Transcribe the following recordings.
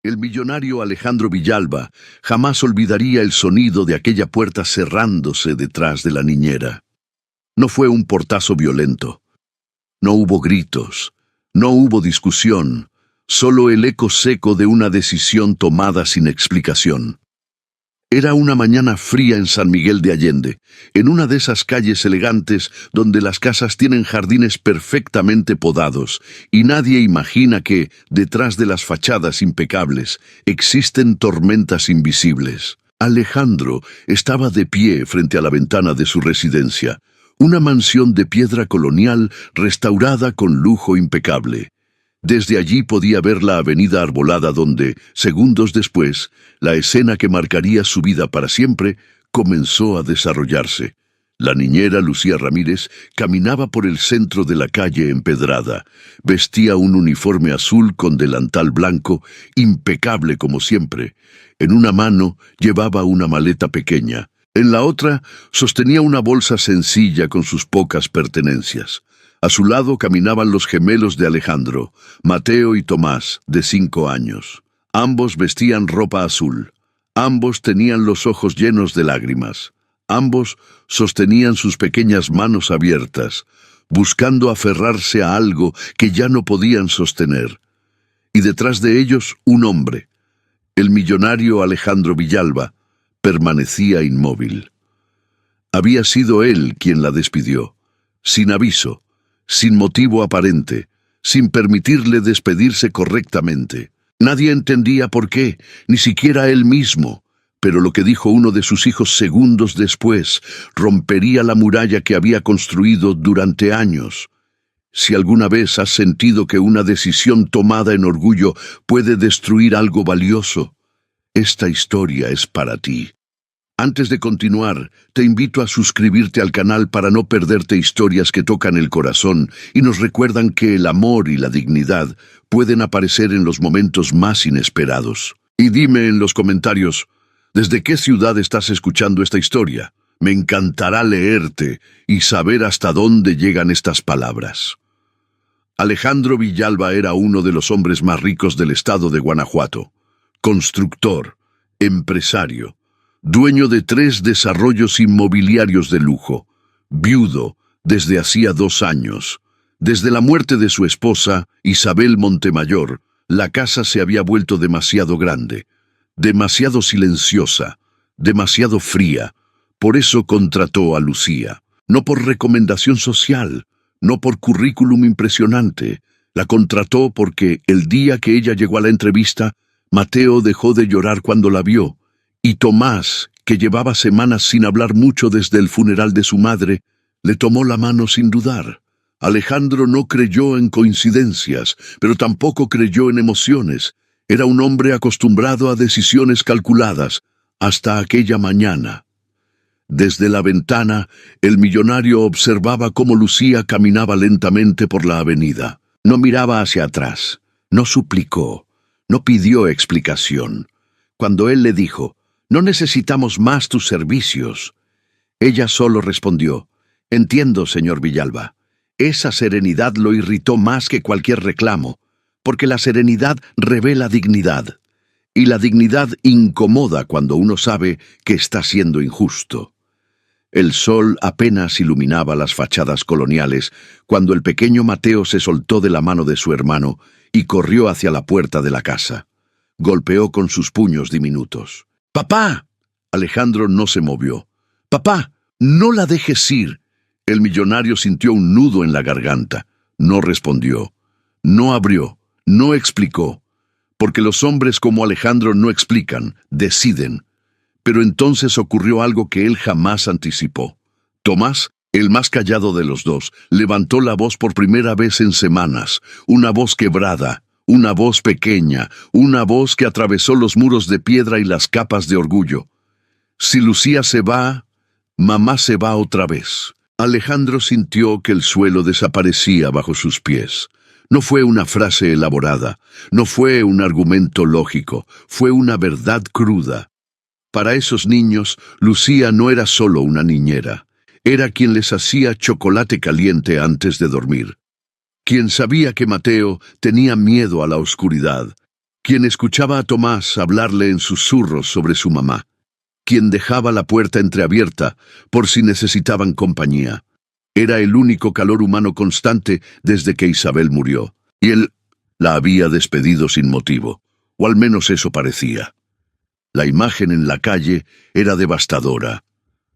El millonario Alejandro Villalba jamás olvidaría el sonido de aquella puerta cerrándose detrás de la niñera. No fue un portazo violento. No hubo gritos. No hubo discusión. Solo el eco seco de una decisión tomada sin explicación. Era una mañana fría en San Miguel de Allende, en una de esas calles elegantes donde las casas tienen jardines perfectamente podados y nadie imagina que, detrás de las fachadas impecables, existen tormentas invisibles. Alejandro estaba de pie frente a la ventana de su residencia, una mansión de piedra colonial restaurada con lujo impecable. Desde allí podía ver la avenida arbolada donde, segundos después, la escena que marcaría su vida para siempre comenzó a desarrollarse. La niñera Lucía Ramírez caminaba por el centro de la calle empedrada. Vestía un uniforme azul con delantal blanco, impecable como siempre. En una mano llevaba una maleta pequeña. En la otra sostenía una bolsa sencilla con sus pocas pertenencias. A su lado caminaban los gemelos de Alejandro, Mateo y Tomás, de 5 años. Ambos vestían ropa azul. Ambos tenían los ojos llenos de lágrimas. Ambos sostenían sus pequeñas manos abiertas, buscando aferrarse a algo que ya no podían sostener. Y detrás de ellos un hombre. El millonario Alejandro Villalba permanecía inmóvil. Había sido él quien la despidió, sin aviso, sin motivo aparente, sin permitirle despedirse correctamente. Nadie entendía por qué, ni siquiera él mismo, pero lo que dijo uno de sus hijos segundos después rompería la muralla que había construido durante años. Si alguna vez has sentido que una decisión tomada en orgullo puede destruir algo valioso, esta historia es para ti. Antes de continuar, te invito a suscribirte al canal para no perderte historias que tocan el corazón y nos recuerdan que el amor y la dignidad pueden aparecer en los momentos más inesperados. Y dime en los comentarios, ¿desde qué ciudad estás escuchando esta historia? Me encantará leerte y saber hasta dónde llegan estas palabras. Alejandro Villalba era uno de los hombres más ricos del estado de Guanajuato. Constructor, empresario, dueño de 3 desarrollos inmobiliarios de lujo, viudo desde hacía 2 años. Desde la muerte de su esposa, Isabel Montemayor, la casa se había vuelto demasiado grande, demasiado silenciosa, demasiado fría. Por eso contrató a Lucía, no por recomendación social, no por currículum impresionante. La contrató porque el día que ella llegó a la entrevista, Mateo dejó de llorar cuando la vio. Y Tomás, que llevaba semanas sin hablar mucho desde el funeral de su madre, le tomó la mano sin dudar. Alejandro no creyó en coincidencias, pero tampoco creyó en emociones. Era un hombre acostumbrado a decisiones calculadas, hasta aquella mañana. Desde la ventana, el millonario observaba cómo Lucía caminaba lentamente por la avenida. No miraba hacia atrás, no suplicó, no pidió explicación. Cuando él le dijo, «No necesitamos más tus servicios», ella solo respondió, «Entiendo, señor Villalba». Esa serenidad lo irritó más que cualquier reclamo, porque la serenidad revela dignidad, y la dignidad incomoda cuando uno sabe que está siendo injusto. El sol apenas iluminaba las fachadas coloniales cuando el pequeño Mateo se soltó de la mano de su hermano y corrió hacia la puerta de la casa. Golpeó con sus puños diminutos. «¡Papá!». Alejandro no se movió. «¡Papá! ¡No la dejes ir!». El millonario sintió un nudo en la garganta. No respondió. No abrió. No explicó. Porque los hombres como Alejandro no explican, deciden. Pero entonces ocurrió algo que él jamás anticipó. Tomás, el más callado de los dos, levantó la voz por primera vez en semanas. Una voz quebrada. Una voz pequeña, una voz que atravesó los muros de piedra y las capas de orgullo. «Si Lucía se va, mamá se va otra vez». Alejandro sintió que el suelo desaparecía bajo sus pies. No fue una frase elaborada, no fue un argumento lógico, fue una verdad cruda. Para esos niños, Lucía no era solo una niñera, era quien les hacía chocolate caliente antes de dormir. Quien sabía que Mateo tenía miedo a la oscuridad, quien escuchaba a Tomás hablarle en susurros sobre su mamá, quien dejaba la puerta entreabierta por si necesitaban compañía. Era el único calor humano constante desde que Isabel murió, y él la había despedido sin motivo, o al menos eso parecía. La imagen en la calle era devastadora.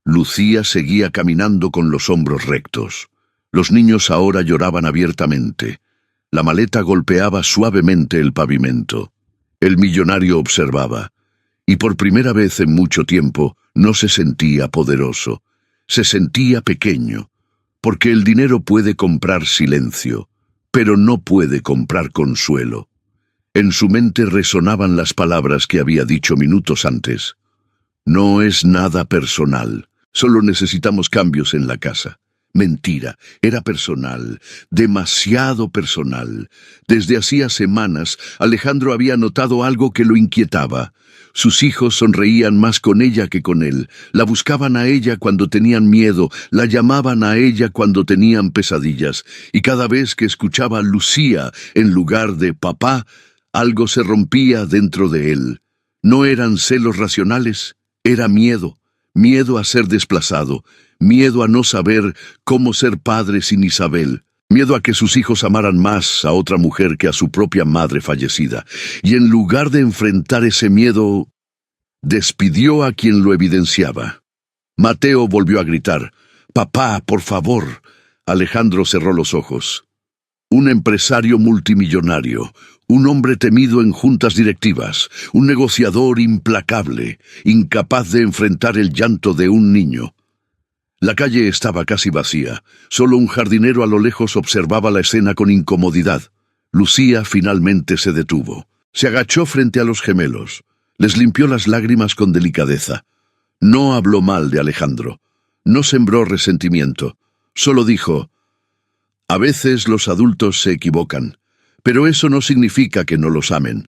Lucía seguía caminando con los hombros rectos. Los niños ahora lloraban abiertamente. La maleta golpeaba suavemente el pavimento. El millonario observaba, y por primera vez en mucho tiempo no se sentía poderoso. Se sentía pequeño, porque el dinero puede comprar silencio, pero no puede comprar consuelo. En su mente resonaban las palabras que había dicho minutos antes. No es nada personal, solo necesitamos cambios en la casa. Mentira, era personal, demasiado personal. Desde hacía semanas, Alejandro había notado algo que lo inquietaba. Sus hijos sonreían más con ella que con él. La buscaban a ella cuando tenían miedo, la llamaban a ella cuando tenían pesadillas. Y cada vez que escuchaba a Lucía en lugar de papá, algo se rompía dentro de él. No eran celos racionales, era miedo. Miedo a ser desplazado, miedo a no saber cómo ser padre sin Isabel, miedo a que sus hijos amaran más a otra mujer que a su propia madre fallecida. Y en lugar de enfrentar ese miedo, despidió a quien lo evidenciaba. Mateo volvió a gritar, «Papá, por favor». Alejandro cerró los ojos. Un empresario multimillonario, un hombre temido en juntas directivas, un negociador implacable, incapaz de enfrentar el llanto de un niño. La calle estaba casi vacía, solo un jardinero a lo lejos observaba la escena con incomodidad. Lucía finalmente se detuvo. Se agachó frente a los gemelos, les limpió las lágrimas con delicadeza. No habló mal de Alejandro, no sembró resentimiento, solo dijo, «A veces los adultos se equivocan, pero eso no significa que no los amen».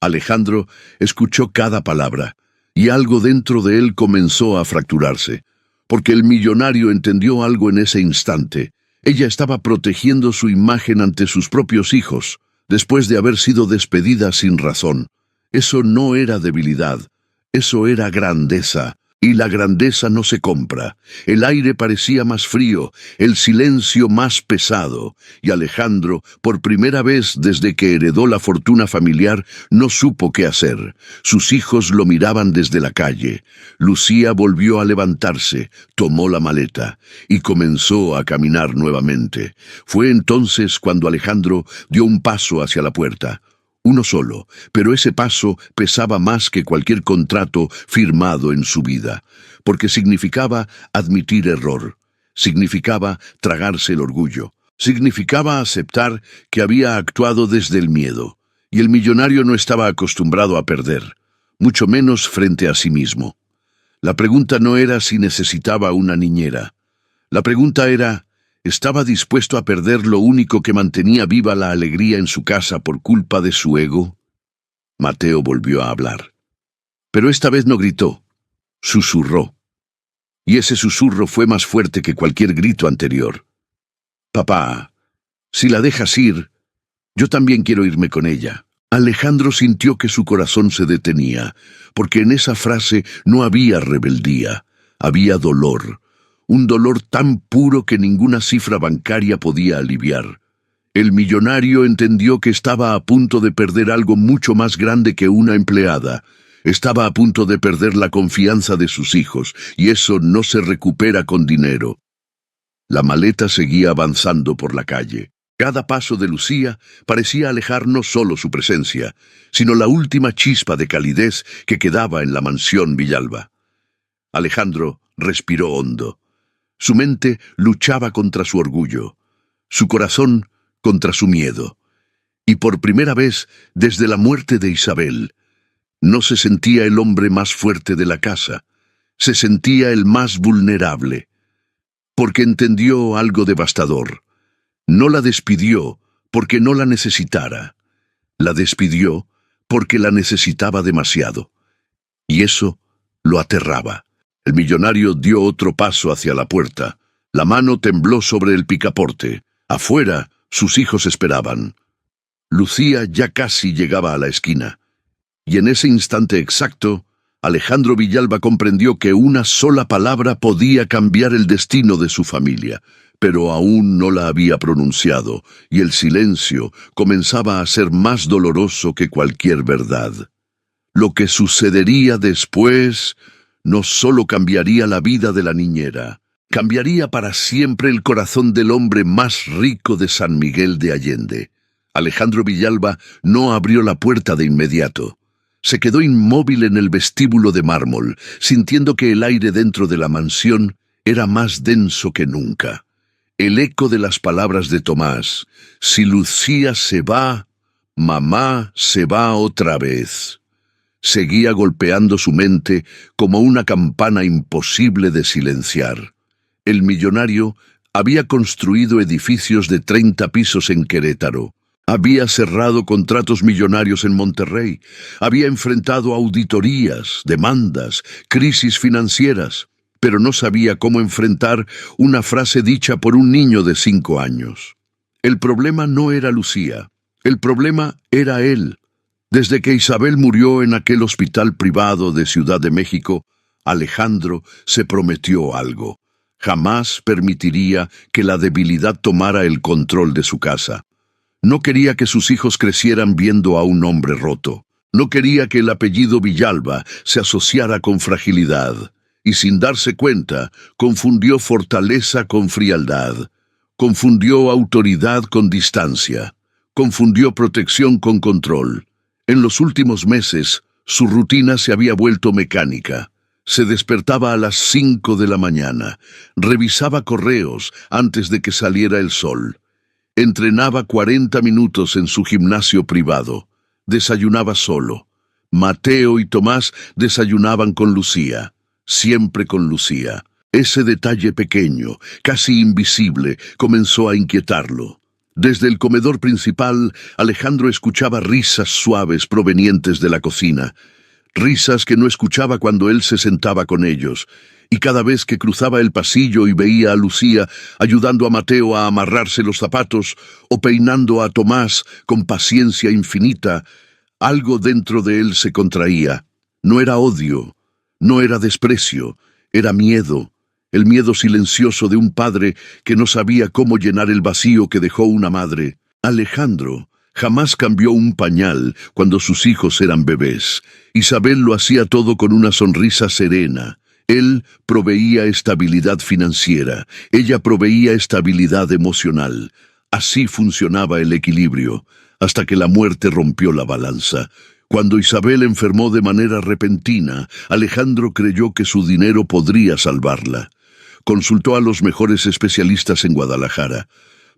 Alejandro escuchó cada palabra, y algo dentro de él comenzó a fracturarse, porque el millonario entendió algo en ese instante. Ella estaba protegiendo su imagen ante sus propios hijos, después de haber sido despedida sin razón. Eso no era debilidad, eso era grandeza. Y la grandeza no se compra. El aire parecía más frío, el silencio más pesado, y Alejandro, por primera vez desde que heredó la fortuna familiar, no supo qué hacer. Sus hijos lo miraban desde la calle. Lucía volvió a levantarse, tomó la maleta, y comenzó a caminar nuevamente. Fue entonces cuando Alejandro dio un paso hacia la puerta. Uno solo, pero ese paso pesaba más que cualquier contrato firmado en su vida, porque significaba admitir error, significaba tragarse el orgullo, significaba aceptar que había actuado desde el miedo, y el millonario no estaba acostumbrado a perder, mucho menos frente a sí mismo. La pregunta no era si necesitaba una niñera. La pregunta era, ¿estaba dispuesto a perder lo único que mantenía viva la alegría en su casa por culpa de su ego? Mateo volvió a hablar. Pero esta vez no gritó, susurró. Y ese susurro fue más fuerte que cualquier grito anterior. «Papá, si la dejas ir, yo también quiero irme con ella». Alejandro sintió que su corazón se detenía, porque en esa frase no había rebeldía, había dolor. Un dolor tan puro que ninguna cifra bancaria podía aliviar. El millonario entendió que estaba a punto de perder algo mucho más grande que una empleada. Estaba a punto de perder la confianza de sus hijos, y eso no se recupera con dinero. La maleta seguía avanzando por la calle. Cada paso de Lucía parecía alejar no solo su presencia, sino la última chispa de calidez que quedaba en la mansión Villalba. Alejandro respiró hondo. Su mente luchaba contra su orgullo, su corazón contra su miedo. Y por primera vez, desde la muerte de Isabel, no se sentía el hombre más fuerte de la casa, se sentía el más vulnerable, porque entendió algo devastador. No la despidió porque no la necesitara, la despidió porque la necesitaba demasiado. Y eso lo aterraba. El millonario dio otro paso hacia la puerta. La mano tembló sobre el picaporte. Afuera, sus hijos esperaban. Lucía ya casi llegaba a la esquina, y en ese instante exacto, Alejandro Villalba comprendió que una sola palabra podía cambiar el destino de su familia, pero aún no la había pronunciado, y el silencio comenzaba a ser más doloroso que cualquier verdad. Lo que sucedería después no solo cambiaría la vida de la niñera, cambiaría para siempre el corazón del hombre más rico de San Miguel de Allende. Alejandro Villalba no abrió la puerta de inmediato. Se quedó inmóvil en el vestíbulo de mármol, sintiendo que el aire dentro de la mansión era más denso que nunca. El eco de las palabras de Tomás: si Lucía se va, mamá se va otra vez, seguía golpeando su mente como una campana imposible de silenciar. El millonario había construido edificios de 30 pisos en Querétaro. Había cerrado contratos millonarios en Monterrey. Había enfrentado auditorías, demandas, crisis financieras, pero no sabía cómo enfrentar una frase dicha por un niño de 5 años. El problema no era Lucía, el problema era él. Desde que Isabel murió en aquel hospital privado de Ciudad de México, Alejandro se prometió algo. Jamás permitiría que la debilidad tomara el control de su casa. No quería que sus hijos crecieran viendo a un hombre roto. No quería que el apellido Villalba se asociara con fragilidad. Y sin darse cuenta, confundió fortaleza con frialdad. Confundió autoridad con distancia. Confundió protección con control. En los últimos meses, su rutina se había vuelto mecánica. Se despertaba a las 5 de la mañana. Revisaba correos antes de que saliera el sol. Entrenaba 40 minutos en su gimnasio privado. Desayunaba solo. Mateo y Tomás desayunaban con Lucía. Siempre con Lucía. Ese detalle pequeño, casi invisible, comenzó a inquietarlo. Desde el comedor principal, Alejandro escuchaba risas suaves provenientes de la cocina. Risas que no escuchaba cuando él se sentaba con ellos. Y cada vez que cruzaba el pasillo y veía a Lucía ayudando a Mateo a amarrarse los zapatos o peinando a Tomás con paciencia infinita, algo dentro de él se contraía. No era odio, no era desprecio, era miedo, el miedo silencioso de un padre que no sabía cómo llenar el vacío que dejó una madre. Alejandro jamás cambió un pañal cuando sus hijos eran bebés. Isabel lo hacía todo con una sonrisa serena. Él proveía estabilidad financiera, ella proveía estabilidad emocional. Así funcionaba el equilibrio, hasta que la muerte rompió la balanza. Cuando Isabel enfermó de manera repentina, Alejandro creyó que su dinero podría salvarla. Consultó a los mejores especialistas en Guadalajara,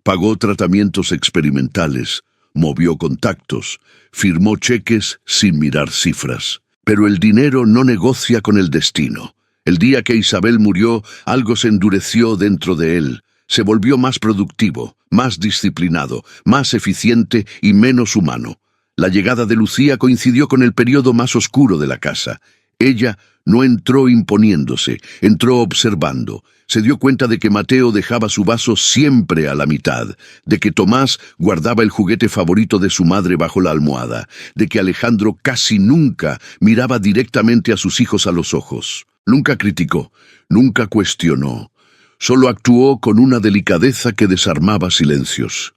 pagó tratamientos experimentales, movió contactos, firmó cheques sin mirar cifras. Pero el dinero no negocia con el destino. El día que Isabel murió, algo se endureció dentro de él. Se volvió más productivo, más disciplinado, más eficiente y menos humano. La llegada de Lucía coincidió con el periodo más oscuro de la casa. Ella no entró imponiéndose, entró observando. Se dio cuenta de que Mateo dejaba su vaso siempre a la mitad, de que Tomás guardaba el juguete favorito de su madre bajo la almohada, de que Alejandro casi nunca miraba directamente a sus hijos a los ojos. Nunca criticó, nunca cuestionó, solo actuó con una delicadeza que desarmaba silencios.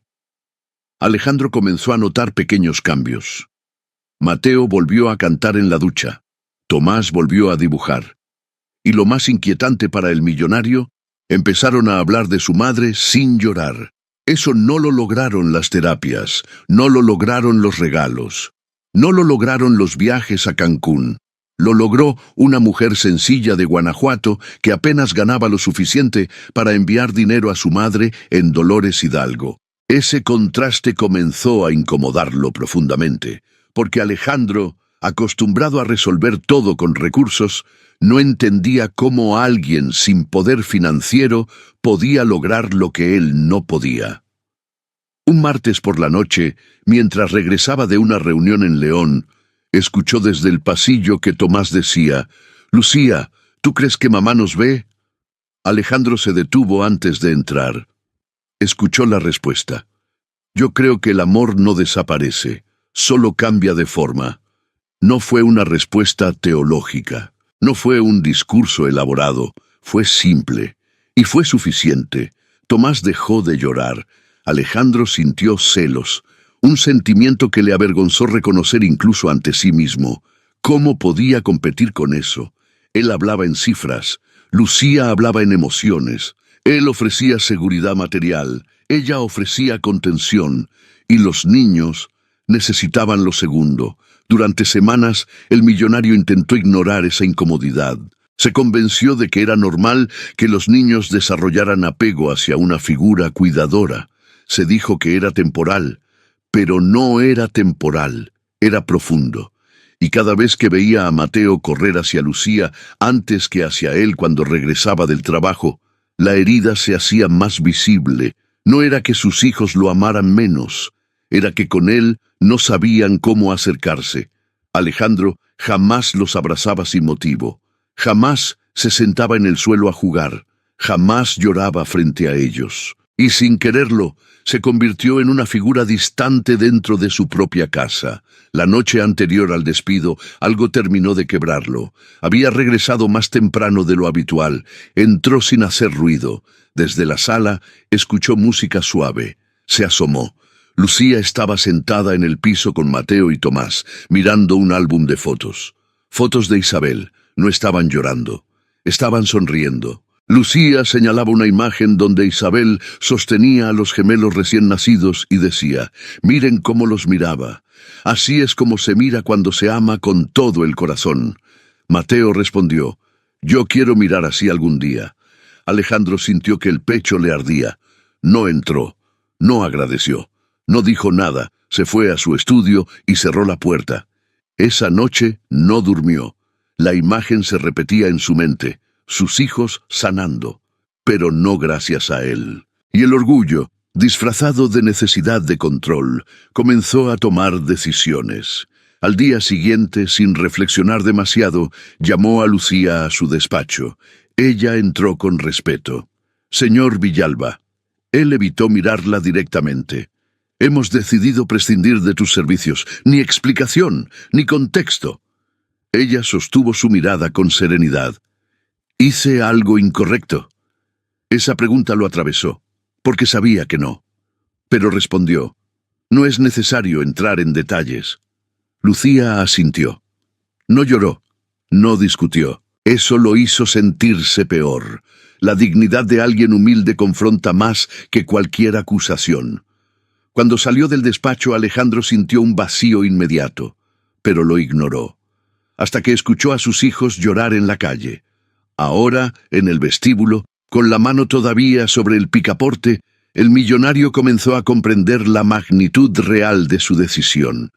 Alejandro comenzó a notar pequeños cambios. Mateo volvió a cantar en la ducha. Tomás volvió a dibujar. Y lo más inquietante para el millonario, empezaron a hablar de su madre sin llorar. Eso no lo lograron las terapias, no lo lograron los regalos, no lo lograron los viajes a Cancún. Lo logró una mujer sencilla de Guanajuato que apenas ganaba lo suficiente para enviar dinero a su madre en Dolores Hidalgo. Ese contraste comenzó a incomodarlo profundamente, porque Alejandro, acostumbrado a resolver todo con recursos, no entendía cómo alguien sin poder financiero podía lograr lo que él no podía. Un martes por la noche, mientras regresaba de una reunión en León, escuchó desde el pasillo que Tomás decía: «Lucía, ¿tú crees que mamá nos ve?» Alejandro se detuvo antes de entrar. Escuchó la respuesta. Yo creo que el amor no desaparece, solo cambia de forma. No fue una respuesta teológica, no fue un discurso elaborado, fue simple, y fue suficiente. Tomás dejó de llorar. Alejandro sintió celos, un sentimiento que le avergonzó reconocer incluso ante sí mismo. ¿Cómo podía competir con eso? Él hablaba en cifras, Lucía hablaba en emociones. Él ofrecía seguridad material, ella ofrecía contención, y los niños necesitaban lo segundo. Durante semanas, el millonario intentó ignorar esa incomodidad. Se convenció de que era normal que los niños desarrollaran apego hacia una figura cuidadora. Se dijo que era temporal, pero no era temporal, era profundo. Y cada vez que veía a Mateo correr hacia Lucía antes que hacia él cuando regresaba del trabajo, la herida se hacía más visible. No era que sus hijos lo amaran menos, era que con él no sabían cómo acercarse. Alejandro jamás los abrazaba sin motivo, jamás se sentaba en el suelo a jugar, jamás lloraba frente a ellos. Y sin quererlo, se convirtió en una figura distante dentro de su propia casa. La noche anterior al despido, algo terminó de quebrarlo. Había regresado más temprano de lo habitual. Entró sin hacer ruido. Desde la sala, escuchó música suave. Se asomó. Lucía estaba sentada en el piso con Mateo y Tomás, mirando un álbum de fotos. Fotos de Isabel. No estaban llorando. Estaban sonriendo. Lucía señalaba una imagen donde Isabel sostenía a los gemelos recién nacidos y decía, «Miren cómo los miraba. Así es como se mira cuando se ama con todo el corazón». Mateo respondió, «Yo quiero mirar así algún día». Alejandro sintió que el pecho le ardía. No entró, no agradeció, no dijo nada, se fue a su estudio y cerró la puerta. Esa noche no durmió. La imagen se repetía en su mente. Sus hijos sanando, pero no gracias a él. Y el orgullo, disfrazado de necesidad de control, comenzó a tomar decisiones. Al día siguiente, sin reflexionar demasiado, llamó a Lucía a su despacho. Ella entró con respeto. «Señor Villalba». Él evitó mirarla directamente. «Hemos decidido prescindir de tus servicios. Ni explicación, ni contexto». Ella sostuvo su mirada con serenidad. «¿Hice algo incorrecto?». Esa pregunta lo atravesó, porque sabía que no. Pero respondió, «No es necesario entrar en detalles». Lucía asintió. No lloró, no discutió. Eso lo hizo sentirse peor. La dignidad de alguien humilde confronta más que cualquier acusación. Cuando salió del despacho, Alejandro sintió un vacío inmediato, pero lo ignoró, hasta que escuchó a sus hijos llorar en la calle. Ahora, en el vestíbulo, con la mano todavía sobre el picaporte, el millonario comenzó a comprender la magnitud real de su decisión.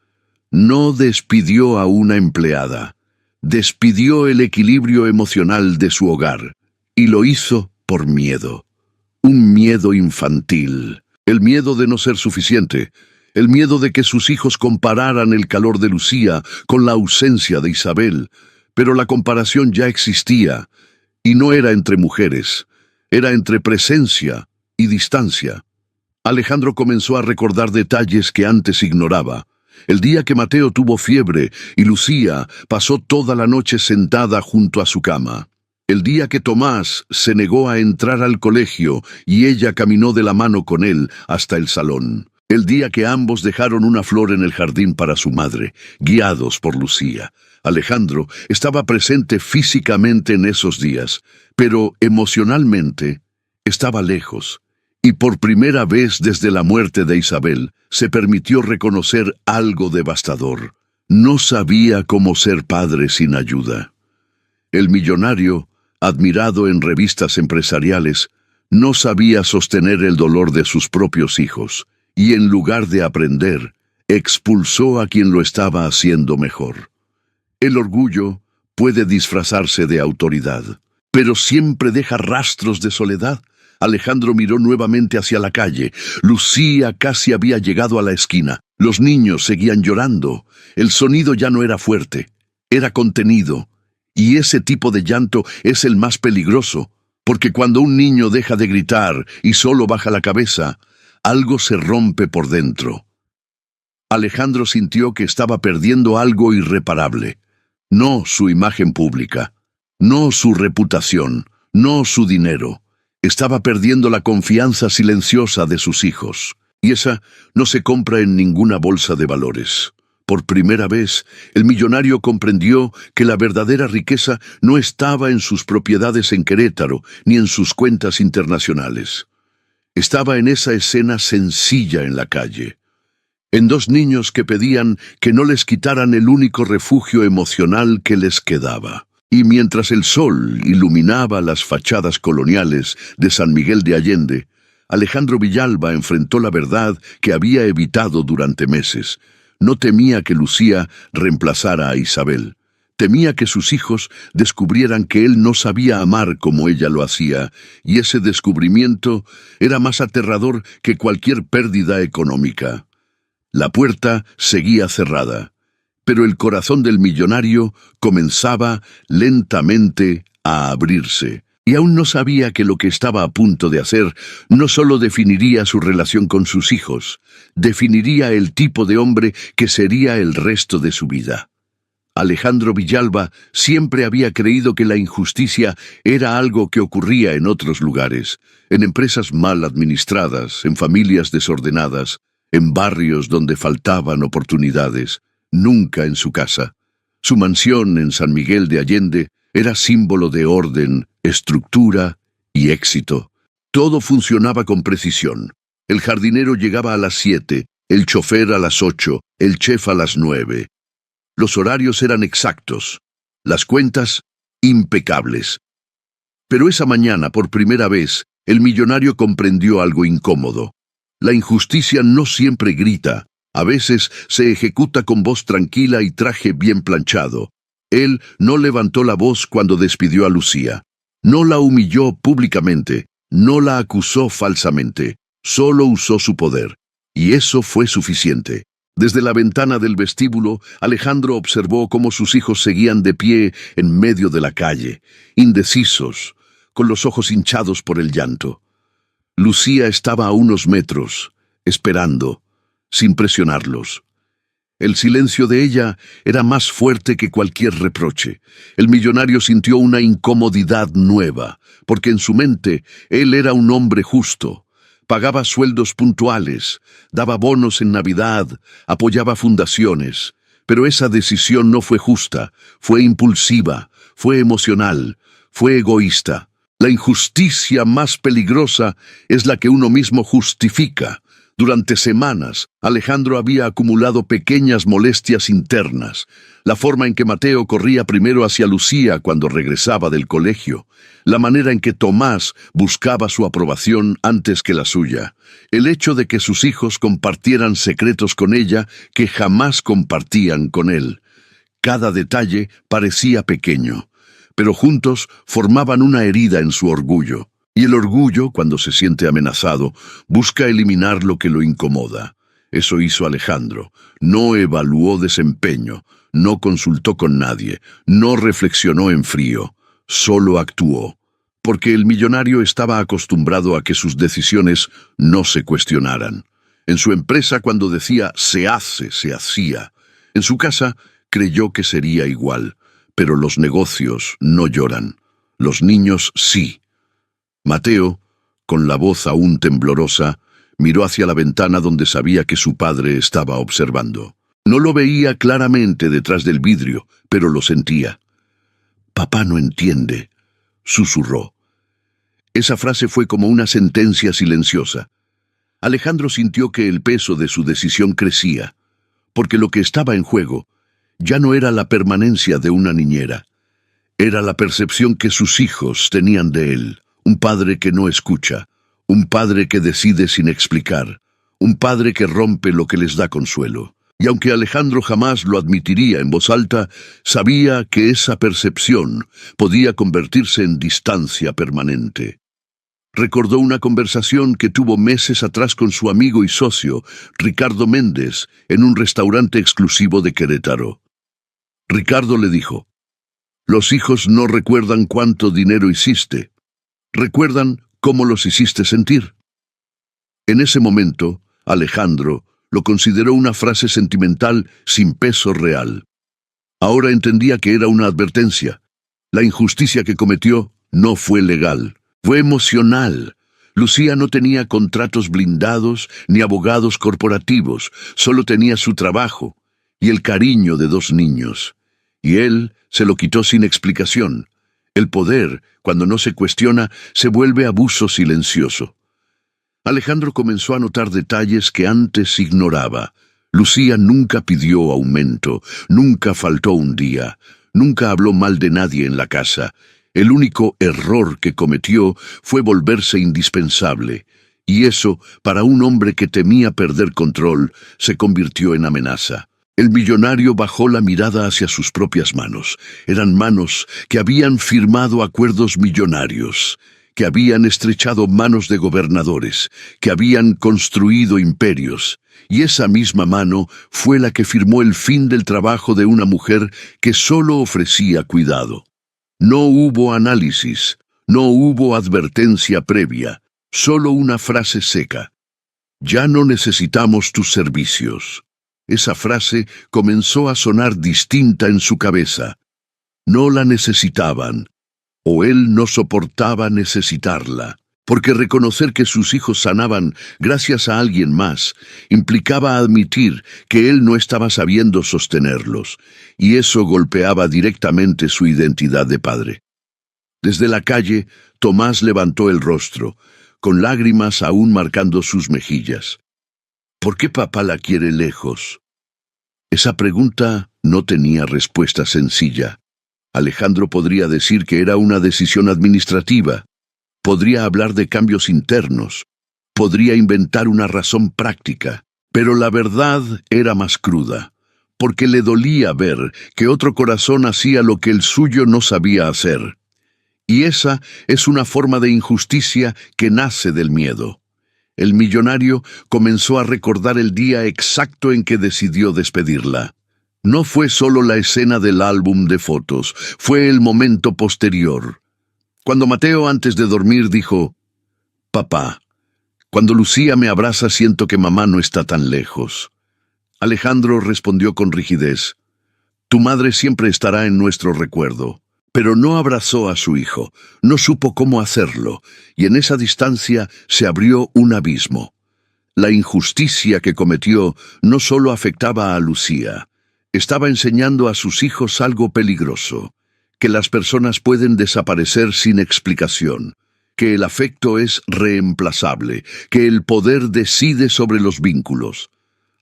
No despidió a una empleada, despidió el equilibrio emocional de su hogar, y lo hizo por miedo. Un miedo infantil, el miedo de no ser suficiente, el miedo de que sus hijos compararan el calor de Lucía con la ausencia de Isabel, pero la comparación ya existía. Y no era entre mujeres, era entre presencia y distancia. Alejandro comenzó a recordar detalles que antes ignoraba. El día que Mateo tuvo fiebre y Lucía pasó toda la noche sentada junto a su cama. El día que Tomás se negó a entrar al colegio y ella caminó de la mano con él hasta el salón. El día que ambos dejaron una flor en el jardín para su madre, guiados por Lucía. Alejandro estaba presente físicamente en esos días, pero emocionalmente estaba lejos. Y por primera vez desde la muerte de Isabel, se permitió reconocer algo devastador. No sabía cómo ser padre sin ayuda. El millonario, admirado en revistas empresariales, no sabía sostener el dolor de sus propios hijos, y en lugar de aprender, expulsó a quien lo estaba haciendo mejor. El orgullo puede disfrazarse de autoridad, pero siempre deja rastros de soledad. Alejandro miró nuevamente hacia la calle. Lucía casi había llegado a la esquina. Los niños seguían llorando. El sonido ya no era fuerte, era contenido. Y ese tipo de llanto es el más peligroso, porque cuando un niño deja de gritar y solo baja la cabeza, algo se rompe por dentro. Alejandro sintió que estaba perdiendo algo irreparable. No su imagen pública, no su reputación, no su dinero. Estaba perdiendo la confianza silenciosa de sus hijos. Y esa no se compra en ninguna bolsa de valores. Por primera vez, el millonario comprendió que la verdadera riqueza no estaba en sus propiedades en Querétaro, ni en sus cuentas internacionales. Estaba en esa escena sencilla en la calle, en dos niños que pedían que no les quitaran el único refugio emocional que les quedaba. Y mientras el sol iluminaba las fachadas coloniales de San Miguel de Allende, Alejandro Villalba enfrentó la verdad que había evitado durante meses. No temía que Lucía reemplazara a Isabel. Temía que sus hijos descubrieran que él no sabía amar como ella lo hacía, y ese descubrimiento era más aterrador que cualquier pérdida económica. La puerta seguía cerrada, pero el corazón del millonario comenzaba lentamente a abrirse. Y aún no sabía que lo que estaba a punto de hacer no solo definiría su relación con sus hijos, definiría el tipo de hombre que sería el resto de su vida. Alejandro Villalba siempre había creído que la injusticia era algo que ocurría en otros lugares, en empresas mal administradas, en familias desordenadas, en barrios donde faltaban oportunidades, nunca en su casa. Su mansión en San Miguel de Allende era símbolo de orden, estructura y éxito. Todo funcionaba con precisión. El jardinero llegaba a las 7, el chofer a las 8, el chef a las 9. Los horarios eran exactos, las cuentas impecables. Pero esa mañana, por primera vez, el millonario comprendió algo incómodo. La injusticia no siempre grita, a veces se ejecuta con voz tranquila y traje bien planchado. Él no levantó la voz cuando despidió a Lucía. No la humilló públicamente, no la acusó falsamente, solo usó su poder. Y eso fue suficiente. Desde la ventana del vestíbulo, Alejandro observó cómo sus hijos seguían de pie en medio de la calle, indecisos, con los ojos hinchados por el llanto. Lucía estaba a unos metros, esperando, sin presionarlos. El silencio de ella era más fuerte que cualquier reproche. El millonario sintió una incomodidad nueva, porque en su mente él era un hombre justo. Pagaba sueldos puntuales, daba bonos en Navidad, apoyaba fundaciones. Pero esa decisión no fue justa, fue impulsiva, fue emocional, fue egoísta. La injusticia más peligrosa es la que uno mismo justifica. Durante semanas, Alejandro había acumulado pequeñas molestias internas. La forma en que Mateo corría primero hacia Lucía cuando regresaba del colegio. La manera en que Tomás buscaba su aprobación antes que la suya. El hecho de que sus hijos compartieran secretos con ella que jamás compartían con él. Cada detalle parecía pequeño, pero juntos formaban una herida en su orgullo. Y el orgullo, cuando se siente amenazado, busca eliminar lo que lo incomoda. Eso hizo Alejandro. No evaluó desempeño, no consultó con nadie, no reflexionó en frío, solo actuó. Porque el millonario estaba acostumbrado a que sus decisiones no se cuestionaran. En su empresa, cuando decía se hace, se hacía. En su casa, creyó que sería igual. Pero los negocios no lloran. Los niños sí. Mateo, con la voz aún temblorosa, miró hacia la ventana donde sabía que su padre estaba observando. No lo veía claramente detrás del vidrio, pero lo sentía. «Papá no entiende», susurró. Esa frase fue como una sentencia silenciosa. Alejandro sintió que el peso de su decisión crecía, porque lo que estaba en juego ya no era la permanencia de una niñera, era la percepción que sus hijos tenían de él. Un padre que no escucha, un padre que decide sin explicar, un padre que rompe lo que les da consuelo. Y aunque Alejandro jamás lo admitiría en voz alta, sabía que esa percepción podía convertirse en distancia permanente. Recordó una conversación que tuvo meses atrás con su amigo y socio, Ricardo Méndez, en un restaurante exclusivo de Querétaro. Ricardo le dijo: «Los hijos no recuerdan cuánto dinero hiciste. Recuerdan cómo los hiciste sentir». En ese momento, Alejandro lo consideró una frase sentimental sin peso real. Ahora entendía que era una advertencia. La injusticia que cometió no fue legal, fue emocional. Lucía no tenía contratos blindados ni abogados corporativos, solo tenía su trabajo y el cariño de 2 niños. Y él se lo quitó sin explicación. El poder, cuando no se cuestiona, se vuelve abuso silencioso. Alejandro comenzó a notar detalles que antes ignoraba. Lucía nunca pidió aumento, nunca faltó un día, nunca habló mal de nadie en la casa. El único error que cometió fue volverse indispensable, y eso, para un hombre que temía perder control, se convirtió en amenaza. El millonario bajó la mirada hacia sus propias manos. Eran manos que habían firmado acuerdos millonarios, que habían estrechado manos de gobernadores, que habían construido imperios, y esa misma mano fue la que firmó el fin del trabajo de una mujer que solo ofrecía cuidado. No hubo análisis, no hubo advertencia previa, solo una frase seca. Ya no necesitamos tus servicios. Esa frase comenzó a sonar distinta en su cabeza. No la necesitaban, o él no soportaba necesitarla, porque reconocer que sus hijos sanaban gracias a alguien más implicaba admitir que él no estaba sabiendo sostenerlos, y eso golpeaba directamente su identidad de padre. Desde la calle, Tomás levantó el rostro, con lágrimas aún marcando sus mejillas. ¿Por qué papá la quiere lejos? Esa pregunta no tenía respuesta sencilla. Alejandro podría decir que era una decisión administrativa, podría hablar de cambios internos, podría inventar una razón práctica, pero la verdad era más cruda, porque le dolía ver que otro corazón hacía lo que el suyo no sabía hacer. Y esa es una forma de injusticia que nace del miedo. El millonario comenzó a recordar el día exacto en que decidió despedirla. No fue solo la escena del álbum de fotos, fue el momento posterior. Cuando Mateo antes de dormir dijo: «Papá, cuando Lucía me abraza siento que mamá no está tan lejos». Alejandro respondió con rigidez: «Tu madre siempre estará en nuestro recuerdo». Pero no abrazó a su hijo, no supo cómo hacerlo, y en esa distancia se abrió un abismo. La injusticia que cometió no solo afectaba a Lucía, estaba enseñando a sus hijos algo peligroso, que las personas pueden desaparecer sin explicación, que el afecto es reemplazable, que el poder decide sobre los vínculos.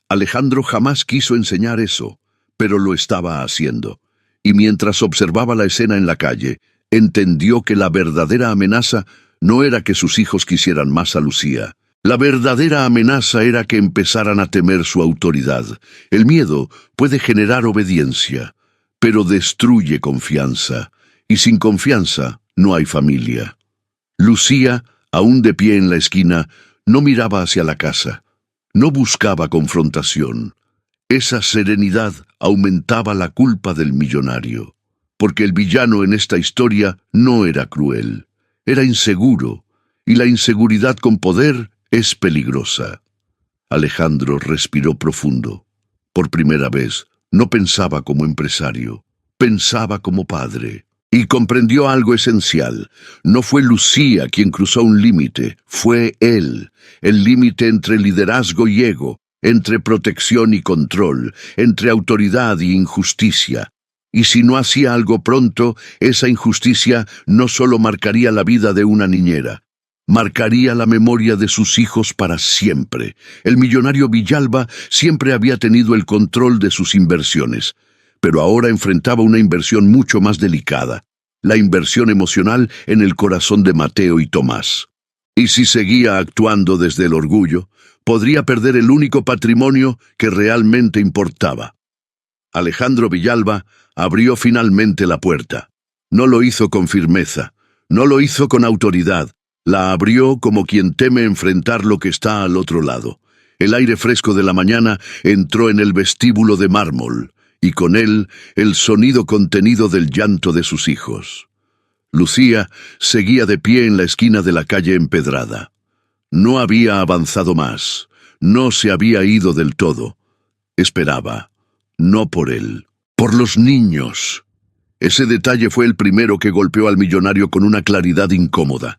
Alejandro jamás quiso enseñar eso, pero lo estaba haciendo. Y mientras observaba la escena en la calle, entendió que la verdadera amenaza no era que sus hijos quisieran más a Lucía. La verdadera amenaza era que empezaran a temer su autoridad. El miedo puede generar obediencia, pero destruye confianza, y sin confianza no hay familia. Lucía, aún de pie en la esquina, no miraba hacia la casa, no buscaba confrontación. Esa serenidad aumentaba la culpa del millonario, porque el villano en esta historia no era cruel, era inseguro, y la inseguridad con poder es peligrosa. Alejandro respiró profundo. Por primera vez, no pensaba como empresario, pensaba como padre, y comprendió algo esencial. No fue Lucía quien cruzó un límite, fue él, el límite entre liderazgo y ego, entre protección y control, entre autoridad y injusticia. Y si no hacía algo pronto, esa injusticia no solo marcaría la vida de una niñera, marcaría la memoria de sus hijos para siempre. El millonario Villalba siempre había tenido el control de sus inversiones, pero ahora enfrentaba una inversión mucho más delicada, la inversión emocional en el corazón de Mateo y Tomás. Y si seguía actuando desde el orgullo, podría perder el único patrimonio que realmente importaba. Alejandro Villalba abrió finalmente la puerta. No lo hizo con firmeza, no lo hizo con autoridad, la abrió como quien teme enfrentar lo que está al otro lado. El aire fresco de la mañana entró en el vestíbulo de mármol, y con él el sonido contenido del llanto de sus hijos. Lucía seguía de pie en la esquina de la calle empedrada. No había avanzado más. No se había ido del todo. Esperaba. No por él. Por los niños. Ese detalle fue el primero que golpeó al millonario con una claridad incómoda.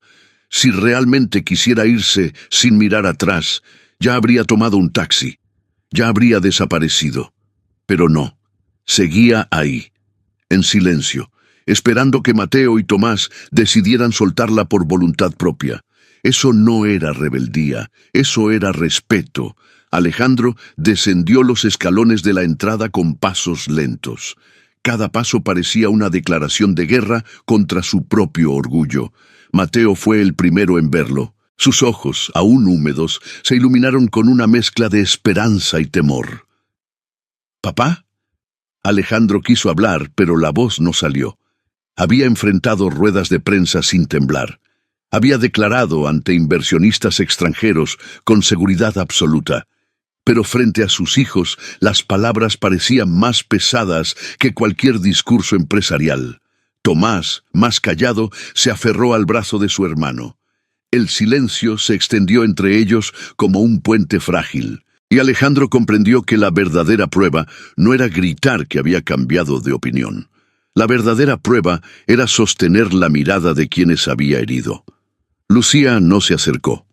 Si realmente quisiera irse sin mirar atrás, ya habría tomado un taxi. Ya habría desaparecido. Pero no. Seguía ahí, en silencio, esperando que Mateo y Tomás decidieran soltarla por voluntad propia. Eso no era rebeldía, eso era respeto. Alejandro descendió los escalones de la entrada con pasos lentos. Cada paso parecía una declaración de guerra contra su propio orgullo. Mateo fue el primero en verlo. Sus ojos, aún húmedos, se iluminaron con una mezcla de esperanza y temor. ¿Papá? Alejandro quiso hablar, pero la voz no salió. Había enfrentado ruedas de prensa sin temblar. Había declarado ante inversionistas extranjeros con seguridad absoluta. Pero frente a sus hijos, las palabras parecían más pesadas que cualquier discurso empresarial. Tomás, más callado, se aferró al brazo de su hermano. El silencio se extendió entre ellos como un puente frágil. Y Alejandro comprendió que la verdadera prueba no era gritar que había cambiado de opinión. La verdadera prueba era sostener la mirada de quienes había herido. Lucía no se acercó,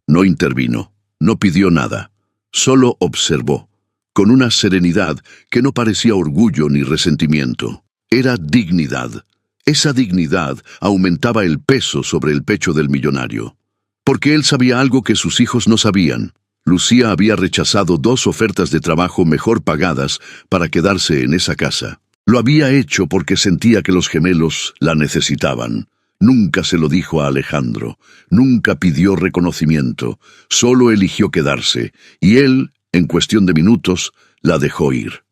no intervino, no pidió nada, solo observó, con una serenidad que no parecía orgullo ni resentimiento. Era dignidad. Esa dignidad aumentaba el peso sobre el pecho del millonario. Porque él sabía algo que sus hijos no sabían. Lucía había rechazado 2 ofertas de trabajo mejor pagadas para quedarse en esa casa. Lo había hecho porque sentía que los gemelos la necesitaban. Nunca se lo dijo a Alejandro, nunca pidió reconocimiento, solo eligió quedarse, y él, en cuestión de minutos, la dejó ir.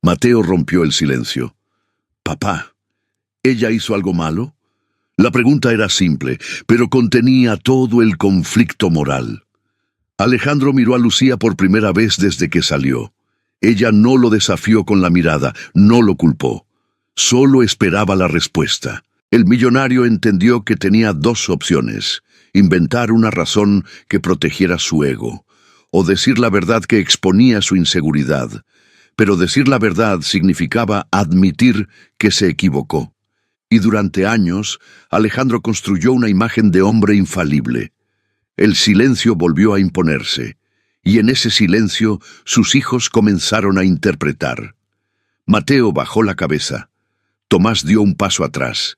Mateo rompió el silencio. «Papá, ¿ella hizo algo malo?» La pregunta era simple, pero contenía todo el conflicto moral. Alejandro miró a Lucía por primera vez desde que salió. Ella no lo desafió con la mirada, no lo culpó. Solo esperaba la respuesta. El millonario entendió que tenía 2 opciones: inventar una razón que protegiera su ego, o decir la verdad que exponía su inseguridad. Pero decir la verdad significaba admitir que se equivocó. Y durante años, Alejandro construyó una imagen de hombre infalible. El silencio volvió a imponerse, y en ese silencio sus hijos comenzaron a interpretar. Mateo bajó la cabeza. Tomás dio un paso atrás.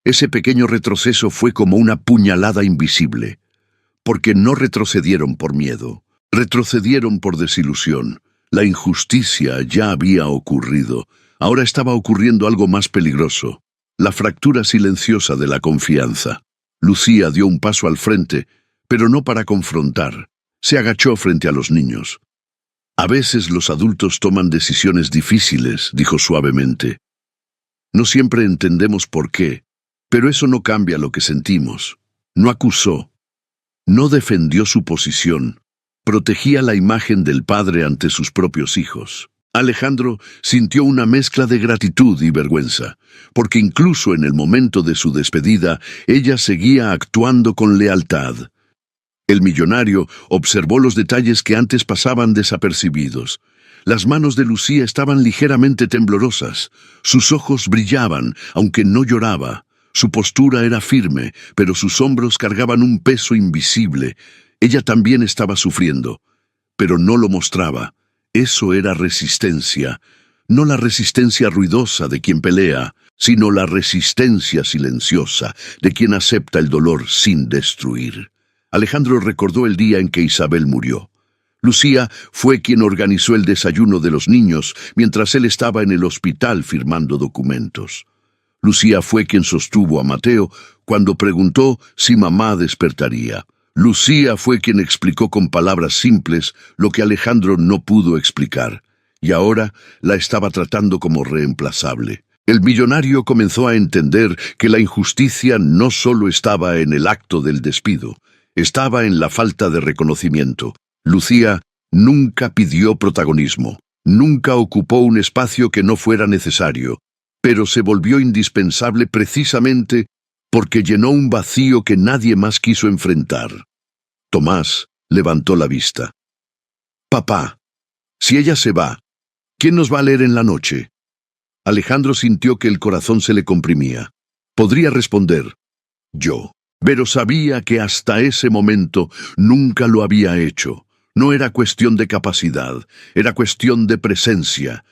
Ese pequeño retroceso fue como una puñalada invisible, porque no retrocedieron por miedo, retrocedieron por desilusión. La injusticia ya había ocurrido. Ahora estaba ocurriendo algo más peligroso: la fractura silenciosa de la confianza. Lucía dio un paso al frente, pero no para confrontar. Se agachó frente a los niños. «A veces los adultos toman decisiones difíciles», dijo suavemente. «No siempre entendemos por qué, pero eso no cambia lo que sentimos». No acusó, no defendió su posición, protegía la imagen del padre ante sus propios hijos. Alejandro sintió una mezcla de gratitud y vergüenza, porque incluso en el momento de su despedida, ella seguía actuando con lealtad. El millonario observó los detalles que antes pasaban desapercibidos. Las manos de Lucía estaban ligeramente temblorosas. Sus ojos brillaban, aunque no lloraba. Su postura era firme, pero sus hombros cargaban un peso invisible. Ella también estaba sufriendo, pero no lo mostraba. Eso era resistencia. No la resistencia ruidosa de quien pelea, sino la resistencia silenciosa de quien acepta el dolor sin destruir. Alejandro recordó el día en que Isabel murió. Lucía fue quien organizó el desayuno de los niños mientras él estaba en el hospital firmando documentos. Lucía fue quien sostuvo a Mateo cuando preguntó si mamá despertaría. Lucía fue quien explicó con palabras simples lo que Alejandro no pudo explicar, y ahora la estaba tratando como reemplazable. El millonario comenzó a entender que la injusticia no solo estaba en el acto del despido, estaba en la falta de reconocimiento. Lucía nunca pidió protagonismo, nunca ocupó un espacio que no fuera necesario, pero se volvió indispensable precisamente porque llenó un vacío que nadie más quiso enfrentar. Tomás levantó la vista. «Papá, si ella se va, ¿quién nos va a leer en la noche?» Alejandro sintió que el corazón se le comprimía. Podría responder, «Yo», pero sabía que hasta ese momento nunca lo había hecho. No era cuestión de capacidad, era cuestión de presencia.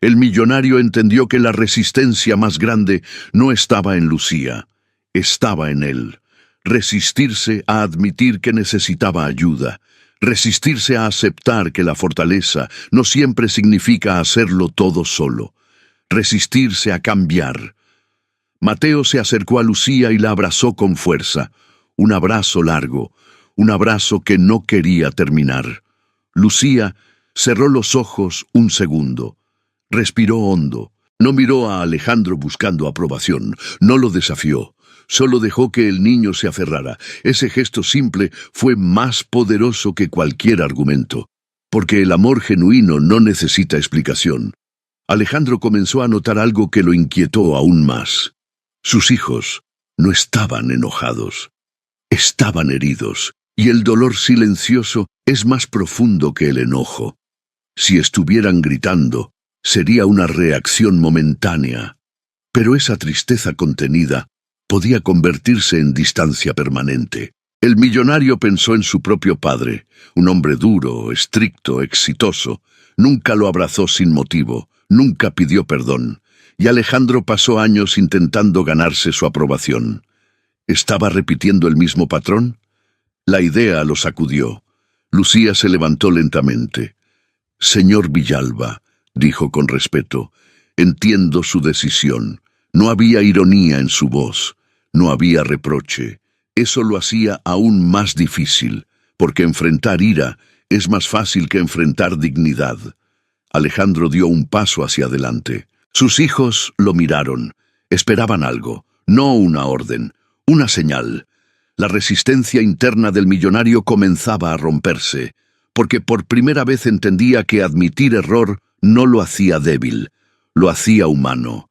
El millonario entendió que la resistencia más grande no estaba en Lucía, estaba en él. Resistirse a admitir que necesitaba ayuda, resistirse a aceptar que la fortaleza no siempre significa hacerlo todo solo, resistirse a cambiar. Mateo se acercó a Lucía y la abrazó con fuerza, un abrazo largo, un abrazo que no quería terminar. Lucía cerró los ojos un segundo, respiró hondo, no miró a Alejandro buscando aprobación, no lo desafió. Solo dejó que el niño se aferrara. Ese gesto simple fue más poderoso que cualquier argumento, porque el amor genuino no necesita explicación. Alejandro comenzó a notar algo que lo inquietó aún más. Sus hijos no estaban enojados, estaban heridos, y el dolor silencioso es más profundo que el enojo. Si estuvieran gritando, sería una reacción momentánea, pero esa tristeza contenida podía convertirse en distancia permanente. El millonario pensó en su propio padre, un hombre duro, estricto, exitoso. Nunca lo abrazó sin motivo, nunca pidió perdón, y Alejandro pasó años intentando ganarse su aprobación. ¿Estaba repitiendo el mismo patrón? La idea lo sacudió. Lucía se levantó lentamente. «Señor Villalba», dijo con respeto, «entiendo su decisión». No había ironía en su voz, no había reproche. Eso lo hacía aún más difícil, porque enfrentar ira es más fácil que enfrentar dignidad. Alejandro dio un paso hacia adelante. Sus hijos lo miraron, esperaban algo, no una orden, una señal. La resistencia interna del millonario comenzaba a romperse, porque por primera vez entendía que admitir error no lo hacía débil, lo hacía humano.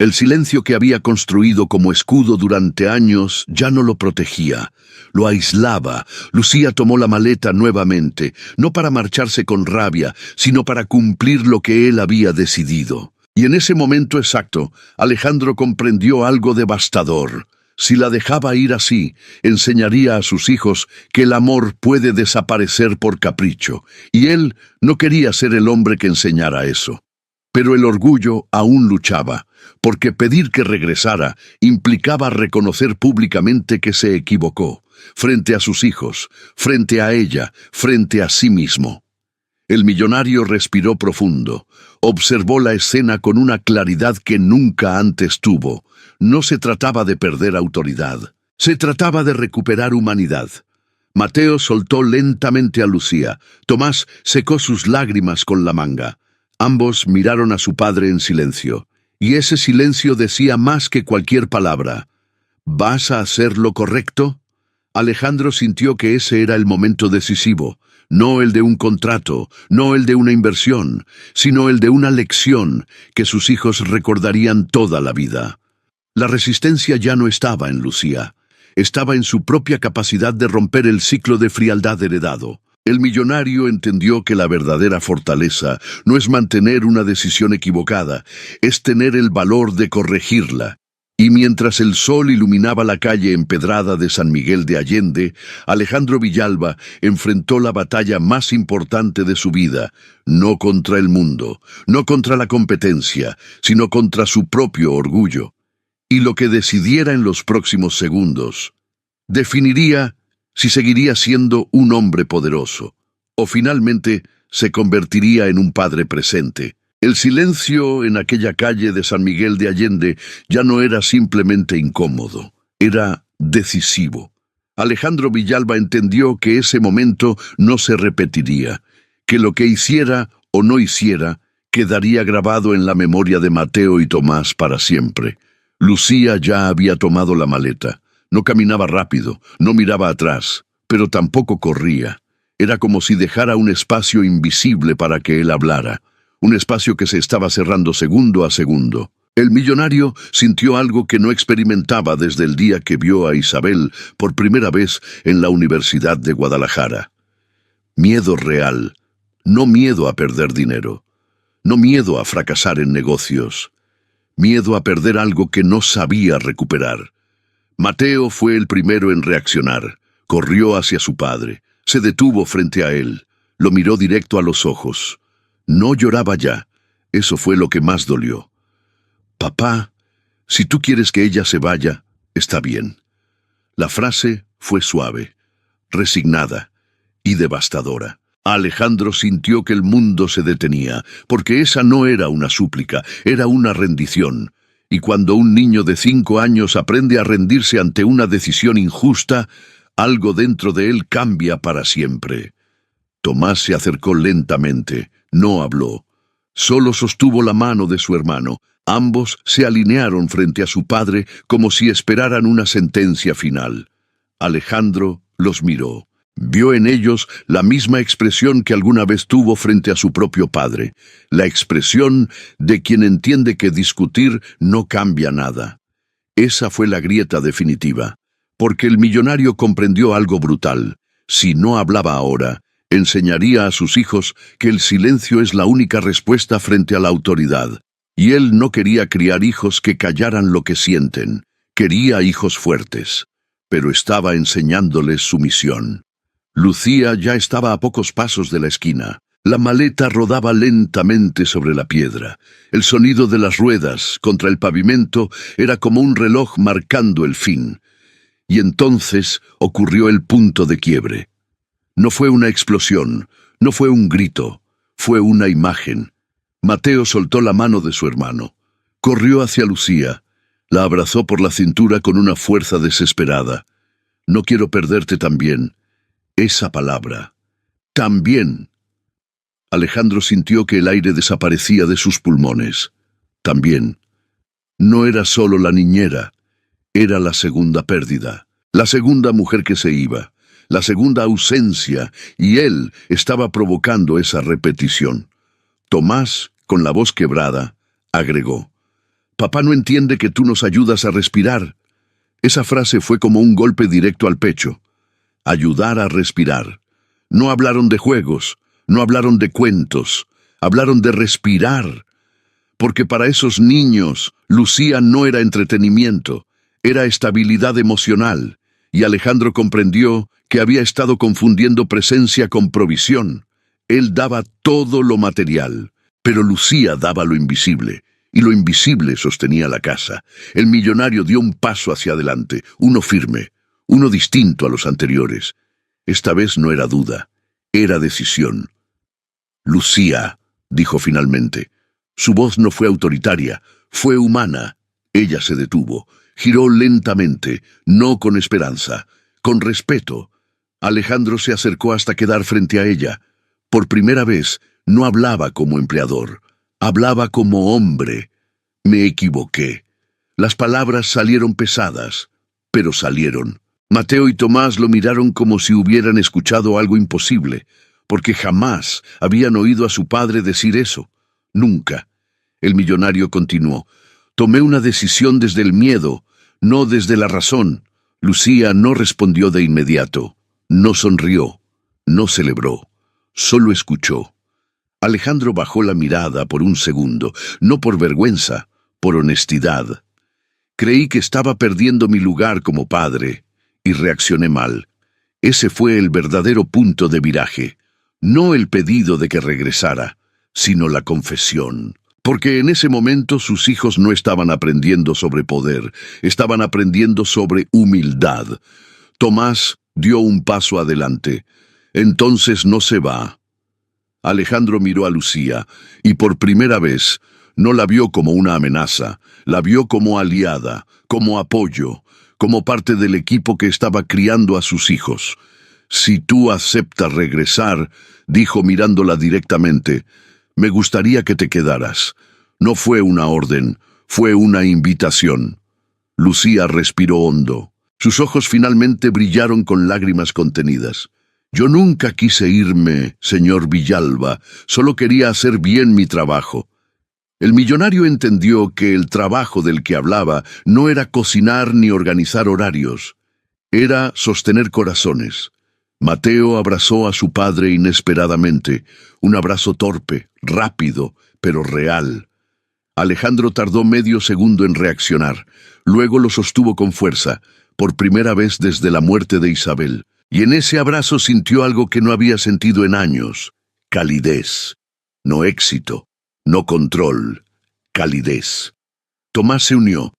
El silencio que había construido como escudo durante años ya no lo protegía, lo aislaba. Lucía tomó la maleta nuevamente, no para marcharse con rabia, sino para cumplir lo que él había decidido. Y en ese momento exacto, Alejandro comprendió algo devastador. Si la dejaba ir así, enseñaría a sus hijos que el amor puede desaparecer por capricho, y él no quería ser el hombre que enseñara eso. Pero el orgullo aún luchaba, porque pedir que regresara implicaba reconocer públicamente que se equivocó, frente a sus hijos, frente a ella, frente a sí mismo. El millonario respiró profundo, observó la escena con una claridad que nunca antes tuvo. No se trataba de perder autoridad, se trataba de recuperar humanidad. Mateo soltó lentamente a Lucía, Tomás secó sus lágrimas con la manga. Ambos miraron a su padre en silencio, y ese silencio decía más que cualquier palabra. ¿Vas a hacer lo correcto? Alejandro sintió que ese era el momento decisivo, no el de un contrato, no el de una inversión, sino el de una lección que sus hijos recordarían toda la vida. La resistencia ya no estaba en Lucía, estaba en su propia capacidad de romper el ciclo de frialdad heredado. El millonario entendió que la verdadera fortaleza no es mantener una decisión equivocada, es tener el valor de corregirla. Y mientras el sol iluminaba la calle empedrada de San Miguel de Allende, Alejandro Villalba enfrentó la batalla más importante de su vida, no contra el mundo, no contra la competencia, sino contra su propio orgullo. Y lo que decidiera en los próximos segundos definiría si seguiría siendo un hombre poderoso, o finalmente se convertiría en un padre presente. El silencio en aquella calle de San Miguel de Allende ya no era simplemente incómodo, era decisivo. Alejandro Villalba entendió que ese momento no se repetiría, que lo que hiciera o no hiciera quedaría grabado en la memoria de Mateo y Tomás para siempre. Lucía ya había tomado la maleta. No caminaba rápido, no miraba atrás, pero tampoco corría. Era como si dejara un espacio invisible para que él hablara, un espacio que se estaba cerrando segundo a segundo. El millonario sintió algo que no experimentaba desde el día que vio a Isabel por primera vez en la Universidad de Guadalajara. Miedo real, no miedo a perder dinero, no miedo a fracasar en negocios, miedo a perder algo que no sabía recuperar. Mateo fue el primero en reaccionar. Corrió hacia su padre, se detuvo frente a él, lo miró directo a los ojos. No lloraba ya, eso fue lo que más dolió. «Papá, si tú quieres que ella se vaya, está bien». La frase fue suave, resignada y devastadora. Alejandro sintió que el mundo se detenía, porque esa no era una súplica, era una rendición. Y cuando un niño de 5 años aprende a rendirse ante una decisión injusta, algo dentro de él cambia para siempre. Tomás se acercó lentamente, no habló. Solo sostuvo la mano de su hermano. Ambos se alinearon frente a su padre como si esperaran una sentencia final. Alejandro los miró. Vio en ellos la misma expresión que alguna vez tuvo frente a su propio padre, la expresión de quien entiende que discutir no cambia nada. Esa fue la grieta definitiva, porque el millonario comprendió algo brutal. Si no hablaba ahora, enseñaría a sus hijos que el silencio es la única respuesta frente a la autoridad. Y él no quería criar hijos que callaran lo que sienten, quería hijos fuertes, pero estaba enseñándoles su misión. Lucía ya estaba a pocos pasos de la esquina. La maleta rodaba lentamente sobre la piedra. El sonido de las ruedas contra el pavimento era como un reloj marcando el fin. Y entonces ocurrió el punto de quiebre. No fue una explosión, no fue un grito, fue una imagen. Mateo soltó la mano de su hermano. Corrió hacia Lucía, la abrazó por la cintura con una fuerza desesperada. «No quiero perderte también». Esa palabra. También. Alejandro sintió que el aire desaparecía de sus pulmones. También. No era solo la niñera, era la segunda pérdida, la segunda mujer que se iba, la segunda ausencia, y él estaba provocando esa repetición. Tomás, con la voz quebrada, agregó: «Papá no entiende que tú nos ayudas a respirar». Esa frase fue como un golpe directo al pecho. Ayudar a respirar. No hablaron de juegos, no hablaron de cuentos, hablaron de respirar. Porque para esos niños, Lucía no era entretenimiento, era estabilidad emocional, y Alejandro comprendió que había estado confundiendo presencia con provisión. Él daba todo lo material, pero Lucía daba lo invisible, y lo invisible sostenía la casa. El millonario dio un paso hacia adelante, uno firme, uno distinto a los anteriores. Esta vez no era duda, era decisión. «Lucía», dijo finalmente. Su voz no fue autoritaria, fue humana. Ella se detuvo, giró lentamente, no con esperanza, con respeto. Alejandro se acercó hasta quedar frente a ella. Por primera vez, no hablaba como empleador, hablaba como hombre. «Me equivoqué». Las palabras salieron pesadas, pero salieron. Mateo y Tomás lo miraron como si hubieran escuchado algo imposible, porque jamás habían oído a su padre decir eso. Nunca. El millonario continuó: «Tomé una decisión desde el miedo, no desde la razón». Lucía no respondió de inmediato, no sonrió, no celebró, solo escuchó. Alejandro bajó la mirada por un segundo, no por vergüenza, por honestidad. «Creí que estaba perdiendo mi lugar como padre, y reaccioné mal». Ese fue el verdadero punto de viraje, no el pedido de que regresara, sino la confesión. Porque en ese momento sus hijos no estaban aprendiendo sobre poder, estaban aprendiendo sobre humildad. Tomás dio un paso adelante. «Entonces no se va». Alejandro miró a Lucía, y por primera vez no la vio como una amenaza, la vio como aliada, como apoyo, como parte del equipo que estaba criando a sus hijos. «Si tú aceptas regresar», dijo mirándola directamente, «me gustaría que te quedaras». No fue una orden, fue una invitación. Lucía respiró hondo. Sus ojos finalmente brillaron con lágrimas contenidas. «Yo nunca quise irme, señor Villalba, solo quería hacer bien mi trabajo». El millonario entendió que el trabajo del que hablaba no era cocinar ni organizar horarios, era sostener corazones. Mateo abrazó a su padre inesperadamente, un abrazo torpe, rápido, pero real. Alejandro tardó medio segundo en reaccionar, luego lo sostuvo con fuerza, por primera vez desde la muerte de Isabel, y en ese abrazo sintió algo que no había sentido en años: calidez, no éxito, no control, calidez. Tomás se unió.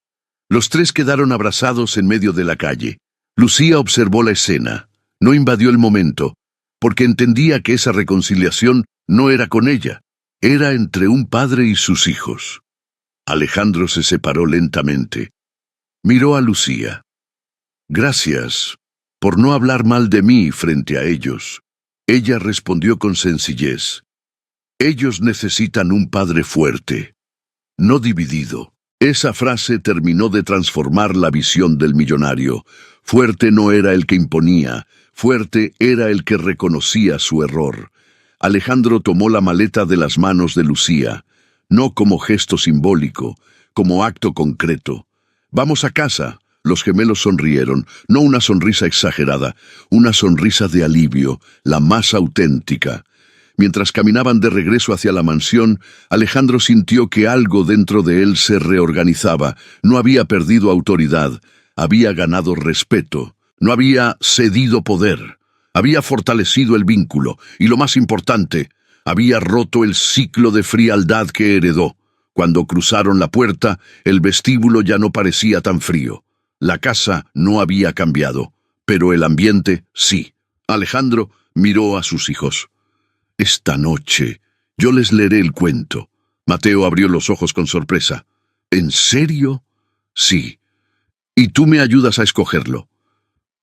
Los tres quedaron abrazados en medio de la calle. Lucía observó la escena. No invadió el momento, porque entendía que esa reconciliación no era con ella, era entre un padre y sus hijos. Alejandro se separó lentamente. Miró a Lucía. Gracias por no hablar mal de mí frente a ellos. Ella respondió con sencillez. Ellos necesitan un padre fuerte, no dividido. Esa frase terminó de transformar la visión del millonario. Fuerte no era el que imponía, fuerte era el que reconocía su error. Alejandro tomó la maleta de las manos de Lucía, no como gesto simbólico, como acto concreto. Vamos a casa. Los gemelos sonrieron, no una sonrisa exagerada, una sonrisa de alivio, la más auténtica. Mientras caminaban de regreso hacia la mansión, Alejandro sintió que algo dentro de él se reorganizaba. No había perdido autoridad, había ganado respeto, no había cedido poder, había fortalecido el vínculo y, lo más importante, había roto el ciclo de frialdad que heredó. Cuando cruzaron la puerta, el vestíbulo ya no parecía tan frío. La casa no había cambiado, pero el ambiente sí. Alejandro miró a sus hijos. Esta noche yo les leeré el cuento. Mateo abrió los ojos con sorpresa. ¿En serio? Sí. ¿Y tú me ayudas a escogerlo?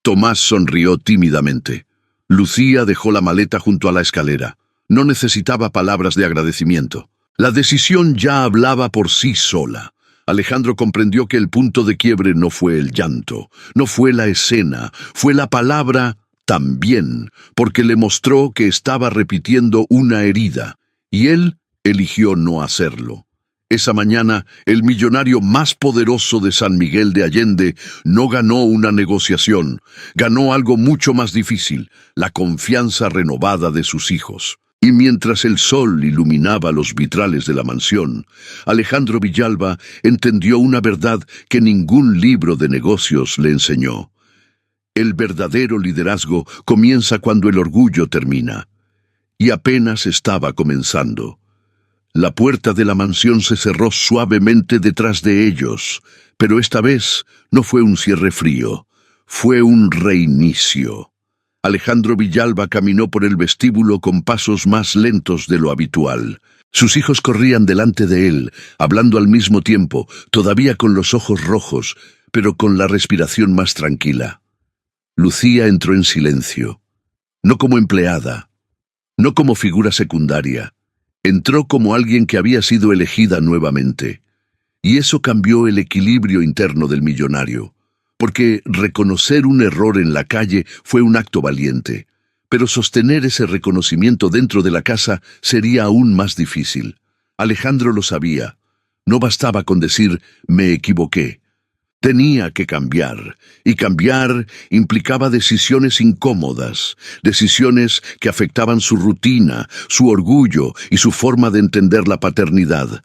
Tomás sonrió tímidamente. Lucía dejó la maleta junto a la escalera. No necesitaba palabras de agradecimiento. La decisión ya hablaba por sí sola. Alejandro comprendió que el punto de quiebre no fue el llanto, no fue la escena, fue la palabra también, porque le mostró que estaba repitiendo una herida, y él eligió no hacerlo. Esa mañana, el millonario más poderoso de San Miguel de Allende no ganó una negociación, ganó algo mucho más difícil: la confianza renovada de sus hijos. Y mientras el sol iluminaba los vitrales de la mansión, Alejandro Villalba entendió una verdad que ningún libro de negocios le enseñó. El verdadero liderazgo comienza cuando el orgullo termina. Y apenas estaba comenzando. La puerta de la mansión se cerró suavemente detrás de ellos, pero esta vez no fue un cierre frío, fue un reinicio. Alejandro Villalba caminó por el vestíbulo con pasos más lentos de lo habitual. Sus hijos corrían delante de él, hablando al mismo tiempo, todavía con los ojos rojos, pero con la respiración más tranquila. Lucía entró en silencio, no como empleada, no como figura secundaria. Entró como alguien que había sido elegida nuevamente. Y eso cambió el equilibrio interno del millonario. Porque reconocer un error en la calle fue un acto valiente, pero sostener ese reconocimiento dentro de la casa sería aún más difícil. Alejandro lo sabía. No bastaba con decir «me equivoqué». Tenía que cambiar, y cambiar implicaba decisiones incómodas, decisiones que afectaban su rutina, su orgullo y su forma de entender la paternidad.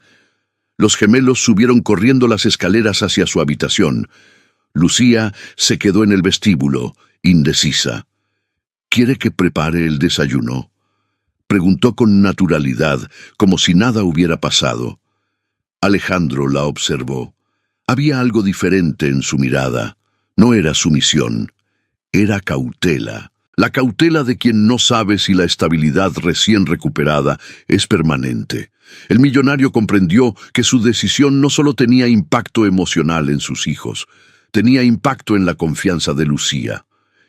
Los gemelos subieron corriendo las escaleras hacia su habitación. Lucía se quedó en el vestíbulo, indecisa. ¿Quiere que prepare el desayuno?, preguntó con naturalidad, como si nada hubiera pasado. Alejandro la observó. Había algo diferente en su mirada. No era sumisión, era cautela. La cautela de quien no sabe si la estabilidad recién recuperada es permanente. El millonario comprendió que su decisión no solo tenía impacto emocional en sus hijos, tenía impacto en la confianza de Lucía.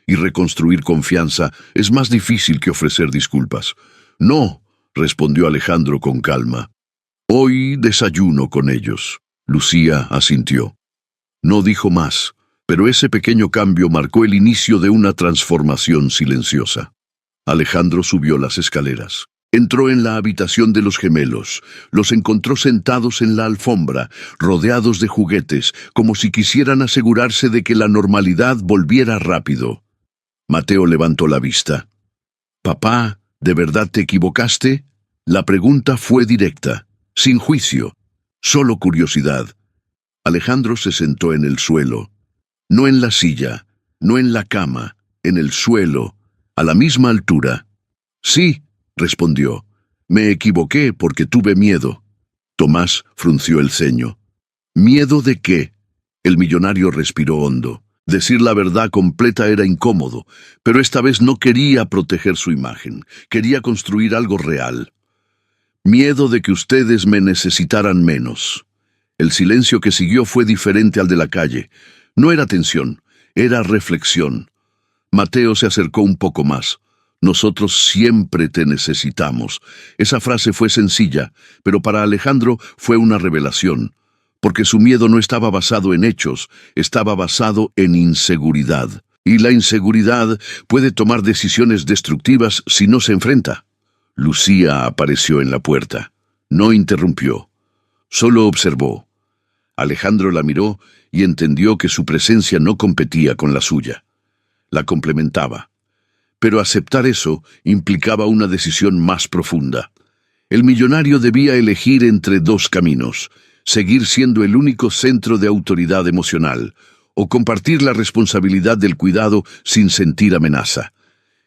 Y reconstruir confianza es más difícil que ofrecer disculpas. «No», respondió Alejandro con calma. «Hoy desayuno con ellos». Lucía asintió. No dijo más, pero ese pequeño cambio marcó el inicio de una transformación silenciosa. Alejandro subió las escaleras. Entró en la habitación de los gemelos. Los encontró sentados en la alfombra, rodeados de juguetes, como si quisieran asegurarse de que la normalidad volviera rápido. Mateo levantó la vista. «Papá, ¿de verdad te equivocaste?» La pregunta fue directa, sin juicio, solo curiosidad. Alejandro se sentó en el suelo. No en la silla, no en la cama, en el suelo, a la misma altura. «Sí», respondió, «me equivoqué porque tuve miedo». Tomás frunció el ceño. «¿Miedo de qué?» El millonario respiró hondo. Decir la verdad completa era incómodo, pero esta vez no quería proteger su imagen, quería construir algo real. «Miedo de que ustedes me necesitaran menos». El silencio que siguió fue diferente al de la calle. No era tensión, era reflexión. Mateo se acercó un poco más. «Nosotros siempre te necesitamos». Esa frase fue sencilla, pero para Alejandro fue una revelación, porque su miedo no estaba basado en hechos, estaba basado en inseguridad. Y la inseguridad puede tomar decisiones destructivas si no se enfrenta. Lucía apareció en la puerta. No interrumpió, solo observó. Alejandro la miró y entendió que su presencia no competía con la suya. La complementaba. Pero aceptar eso implicaba una decisión más profunda. El millonario debía elegir entre dos caminos: seguir siendo el único centro de autoridad emocional, o compartir la responsabilidad del cuidado sin sentir amenaza.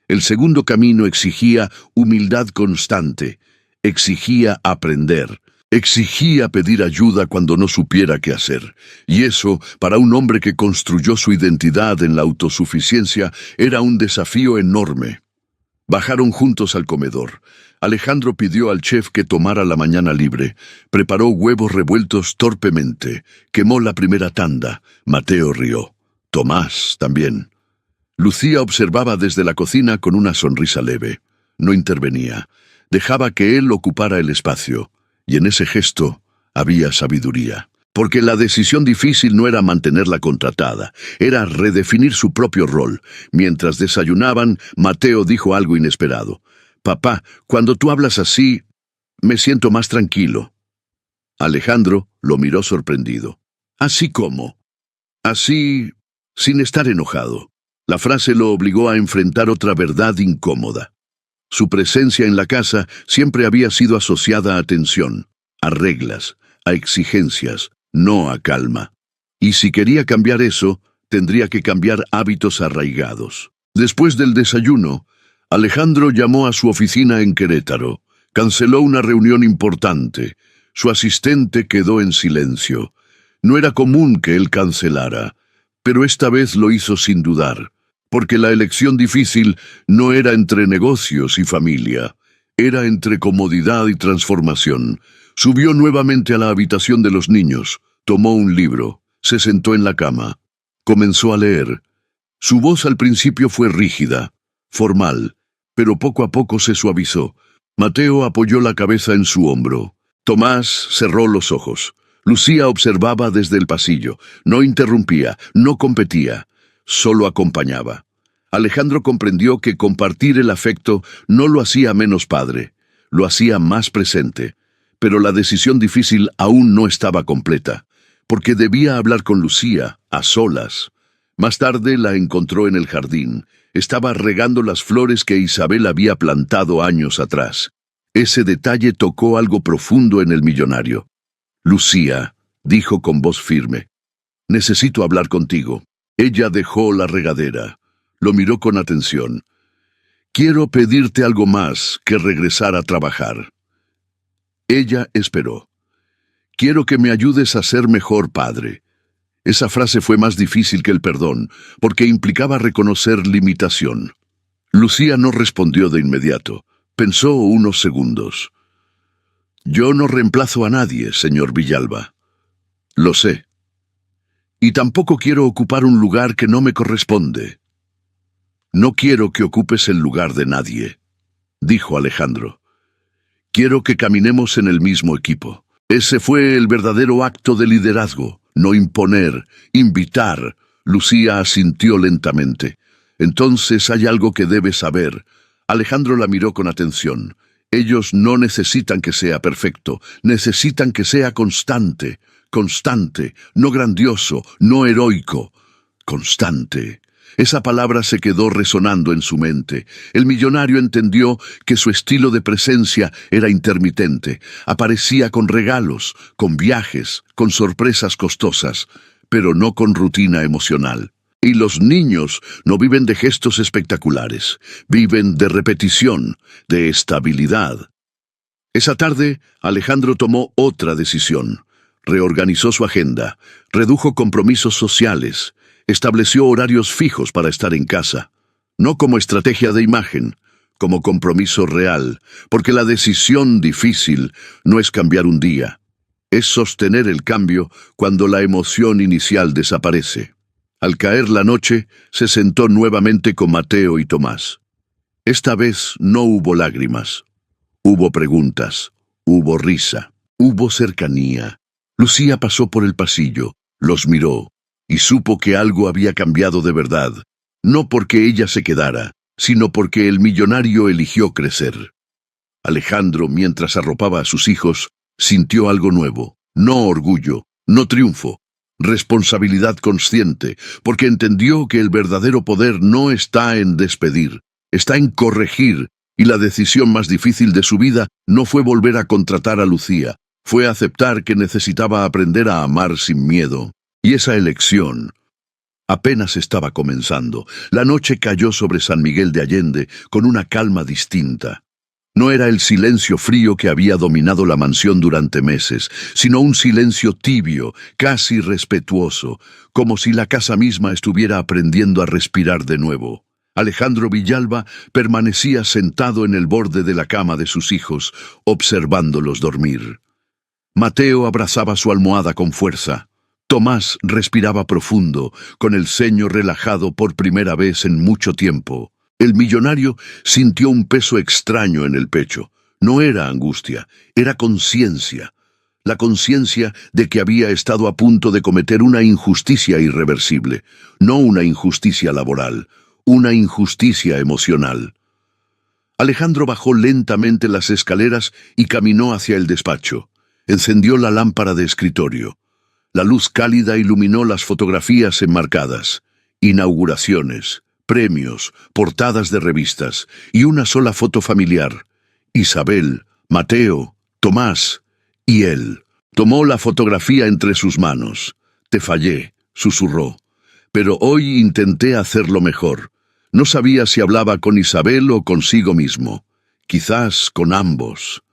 El segundo camino exigía humildad constante, exigía aprender, exigía pedir ayuda cuando no supiera qué hacer. Y eso, para un hombre que construyó su identidad en la autosuficiencia, era un desafío enorme. Bajaron juntos al comedor. Alejandro pidió al chef que tomara la mañana libre. Preparó huevos revueltos torpemente. Quemó la primera tanda. Mateo rió. Tomás también. Lucía observaba desde la cocina con una sonrisa leve. No intervenía. Dejaba que él ocupara el espacio. Y en ese gesto había sabiduría. Porque la decisión difícil no era mantenerla contratada, era redefinir su propio rol. Mientras desayunaban, Mateo dijo algo inesperado. «Papá, cuando tú hablas así, me siento más tranquilo». Alejandro lo miró sorprendido. «¿Así cómo?» «Así, sin estar enojado». La frase lo obligó a enfrentar otra verdad incómoda. Su presencia en la casa siempre había sido asociada a tensión, a reglas, a exigencias, no a calma. Y si quería cambiar eso, tendría que cambiar hábitos arraigados. Después del desayuno, Alejandro llamó a su oficina en Querétaro. Canceló una reunión importante. Su asistente quedó en silencio. No era común que él cancelara, pero esta vez lo hizo sin dudar, porque la elección difícil no era entre negocios y familia, era entre comodidad y transformación. Subió nuevamente a la habitación de los niños, tomó un libro, se sentó en la cama, comenzó a leer. Su voz al principio fue rígida, formal, pero poco a poco se suavizó. Mateo apoyó la cabeza en su hombro. Tomás cerró los ojos. Lucía observaba desde el pasillo. No interrumpía, no competía, solo acompañaba. Alejandro comprendió que compartir el afecto no lo hacía menos padre, lo hacía más presente. Pero la decisión difícil aún no estaba completa, porque debía hablar con Lucía, a solas. Más tarde la encontró en el jardín. Estaba regando las flores que Isabel había plantado años atrás. Ese detalle tocó algo profundo en el millonario. «Lucía», dijo con voz firme, «necesito hablar contigo». Ella dejó la regadera. Lo miró con atención. «Quiero pedirte algo más que regresar a trabajar». Ella esperó. «Quiero que me ayudes a ser mejor padre». Esa frase fue más difícil que el perdón, porque implicaba reconocer limitación. Lucía no respondió de inmediato. Pensó unos segundos. «Yo no reemplazo a nadie, señor Villalba». «Lo sé. Y tampoco quiero ocupar un lugar que no me corresponde». «No quiero que ocupes el lugar de nadie», dijo Alejandro. «Quiero que caminemos en el mismo equipo». Ese fue el verdadero acto de liderazgo, no imponer, invitar. Lucía asintió lentamente. «Entonces hay algo que debes saber». Alejandro la miró con atención. Ellos no necesitan que sea perfecto, necesitan que sea constante, constante, no grandioso, no heroico, constante. Esa palabra se quedó resonando en su mente. El millonario entendió que su estilo de presencia era intermitente. Aparecía con regalos, con viajes, con sorpresas costosas, pero no con rutina emocional. Y los niños no viven de gestos espectaculares, viven de repetición, de estabilidad. Esa tarde, Alejandro tomó otra decisión. Reorganizó su agenda, redujo compromisos sociales, estableció horarios fijos para estar en casa, no como estrategia de imagen, como compromiso real, porque la decisión difícil no es cambiar un día, es sostener el cambio cuando la emoción inicial desaparece. Al caer la noche, se sentó nuevamente con Mateo y Tomás. Esta vez no hubo lágrimas. Hubo preguntas, hubo risa, hubo cercanía. Lucía pasó por el pasillo, los miró, y supo que algo había cambiado de verdad, no porque ella se quedara, sino porque el millonario eligió crecer. Alejandro, mientras arropaba a sus hijos, sintió algo nuevo, no orgullo, no triunfo, responsabilidad consciente, porque entendió que el verdadero poder no está en despedir, está en corregir, y la decisión más difícil de su vida no fue volver a contratar a Lucía, fue aceptar que necesitaba aprender a amar sin miedo. Y esa elección apenas estaba comenzando. La noche cayó sobre San Miguel de Allende con una calma distinta. No era el silencio frío que había dominado la mansión durante meses, sino un silencio tibio, casi respetuoso, como si la casa misma estuviera aprendiendo a respirar de nuevo. Alejandro Villalba permanecía sentado en el borde de la cama de sus hijos, observándolos dormir. Mateo abrazaba su almohada con fuerza. Tomás respiraba profundo, con el ceño relajado por primera vez en mucho tiempo. El millonario sintió un peso extraño en el pecho. No era angustia, era conciencia. La conciencia de que había estado a punto de cometer una injusticia irreversible, no una injusticia laboral, una injusticia emocional. Alejandro bajó lentamente las escaleras y caminó hacia el despacho. Encendió la lámpara de escritorio. La luz cálida iluminó las fotografías enmarcadas, inauguraciones, premios, portadas de revistas y una sola foto familiar. Isabel, Mateo, Tomás y él. Tomó la fotografía entre sus manos. «Te fallé», susurró. «Pero hoy intenté hacerlo mejor». No sabía si hablaba con Isabel o consigo mismo. Quizás con ambos.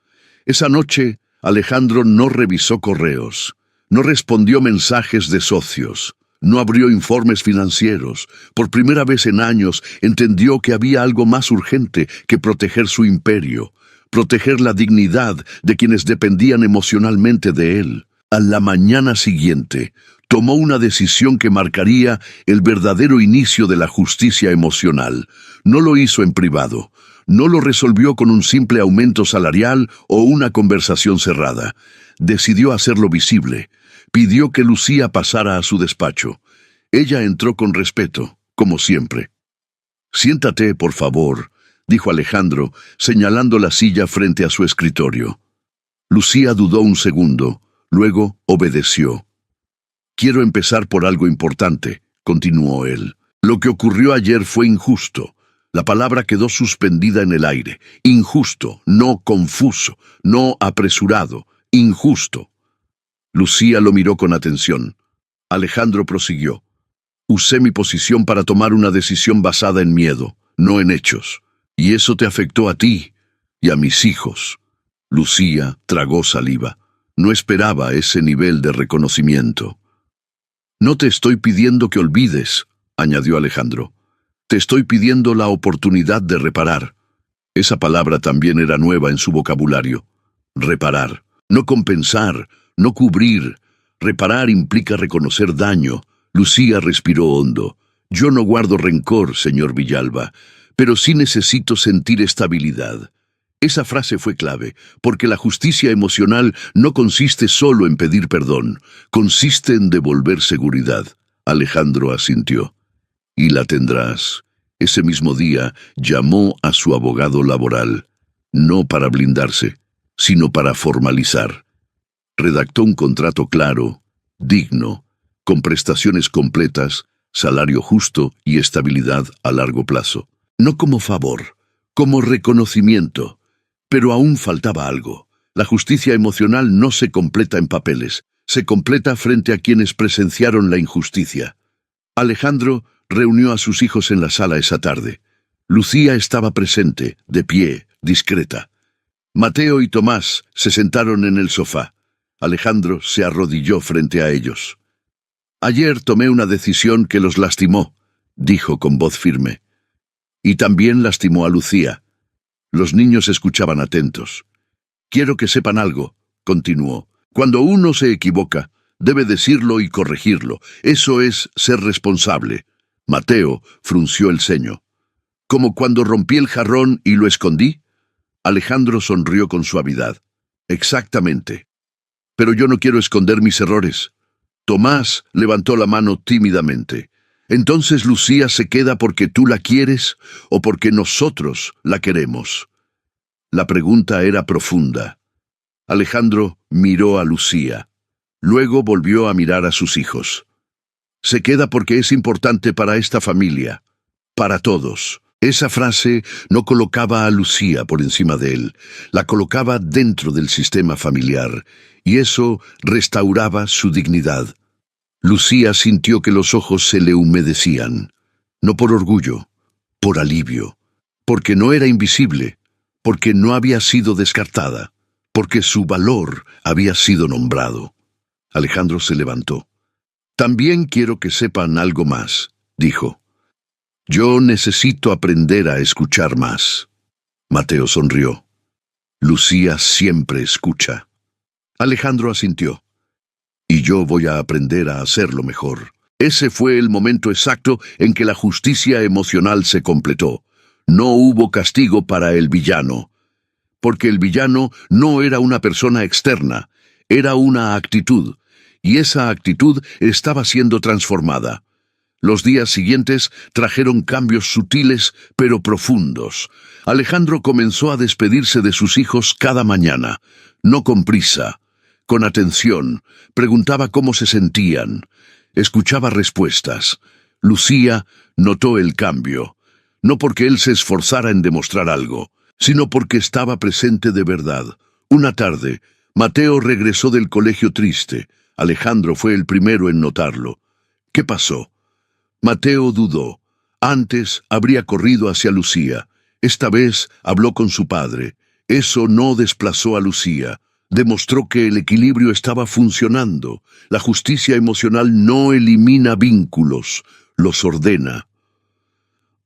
Esa noche, Alejandro no revisó correos. No respondió mensajes de socios, no abrió informes financieros. Por primera vez en años entendió que había algo más urgente que proteger su imperio, proteger la dignidad de quienes dependían emocionalmente de él. A la mañana siguiente, tomó una decisión que marcaría el verdadero inicio de la justicia emocional. No lo hizo en privado. No lo resolvió con un simple aumento salarial o una conversación cerrada. Decidió hacerlo visible. Pidió que Lucía pasara a su despacho. Ella entró con respeto, como siempre. «Siéntate, por favor», dijo Alejandro, señalando la silla frente a su escritorio. Lucía dudó un segundo, luego obedeció. «Quiero empezar por algo importante», continuó él. «Lo que ocurrió ayer fue injusto». La palabra quedó suspendida en el aire. Injusto, no confuso, no apresurado, injusto. Lucía lo miró con atención. Alejandro prosiguió. «Usé mi posición para tomar una decisión basada en miedo, no en hechos. Y eso te afectó a ti y a mis hijos». Lucía tragó saliva. No esperaba ese nivel de reconocimiento. «No te estoy pidiendo que olvides», añadió Alejandro. «Te estoy pidiendo la oportunidad de reparar». Esa palabra también era nueva en su vocabulario. Reparar, no compensar, no cubrir. Reparar implica reconocer daño. Lucía respiró hondo. «Yo no guardo rencor, señor Villalba, pero sí necesito sentir estabilidad». Esa frase fue clave, porque la justicia emocional no consiste solo en pedir perdón, consiste en devolver seguridad. Alejandro asintió. «Y la tendrás». Ese mismo día llamó a su abogado laboral. no para blindarse, sino para formalizar. Redactó un contrato claro, digno, con prestaciones completas, salario justo y estabilidad a largo plazo. No como favor, como reconocimiento. Pero aún faltaba algo. La justicia emocional no se completa en papeles, se completa frente a quienes presenciaron la injusticia. Alejandro reunió a sus hijos en la sala esa tarde. Lucía estaba presente, de pie, discreta. Mateo y Tomás se sentaron en el sofá. Alejandro se arrodilló frente a ellos. «Ayer tomé una decisión que los lastimó», dijo con voz firme. «Y también lastimó a Lucía». Los niños escuchaban atentos. «Quiero que sepan algo», continuó. «Cuando uno se equivoca, debe decirlo y corregirlo. Eso es ser responsable». Mateo frunció el ceño. «¿Como cuando rompí el jarrón y lo escondí?» Alejandro sonrió con suavidad. «Exactamente. Pero yo no quiero esconder mis errores». Tomás levantó la mano tímidamente. «¿Entonces Lucía se queda porque tú la quieres o porque nosotros la queremos?» La pregunta era profunda. Alejandro miró a Lucía. Luego volvió a mirar a sus hijos. «Se queda porque es importante para esta familia, para todos». Esa frase no colocaba a Lucía por encima de él, la colocaba dentro del sistema familiar, y eso restauraba su dignidad. Lucía sintió que los ojos se le humedecían, no por orgullo, por alivio, porque no era invisible, porque no había sido descartada, porque su valor había sido nombrado. Alejandro se levantó. «También quiero que sepan algo más», dijo. «Yo necesito aprender a escuchar más». Mateo sonrió. «Lucía siempre escucha». Alejandro asintió. «Y yo voy a aprender a hacerlo mejor». Ese fue el momento exacto en que la justicia emocional se completó. No hubo castigo para el villano, porque el villano no era una persona externa, era una actitud, y esa actitud estaba siendo transformada. Los días siguientes trajeron cambios sutiles pero profundos. Alejandro comenzó a despedirse de sus hijos cada mañana, no con prisa, con atención. Preguntaba cómo se sentían, escuchaba respuestas. Lucía notó el cambio, no porque él se esforzara en demostrar algo, sino porque estaba presente de verdad. Una tarde, Mateo regresó del colegio triste. Alejandro fue el primero en notarlo. «¿Qué pasó?» Mateo dudó. Antes habría corrido hacia Lucía. Esta vez habló con su padre. Eso no desplazó a Lucía. Demostró que el equilibrio estaba funcionando. La justicia emocional no elimina vínculos, los ordena.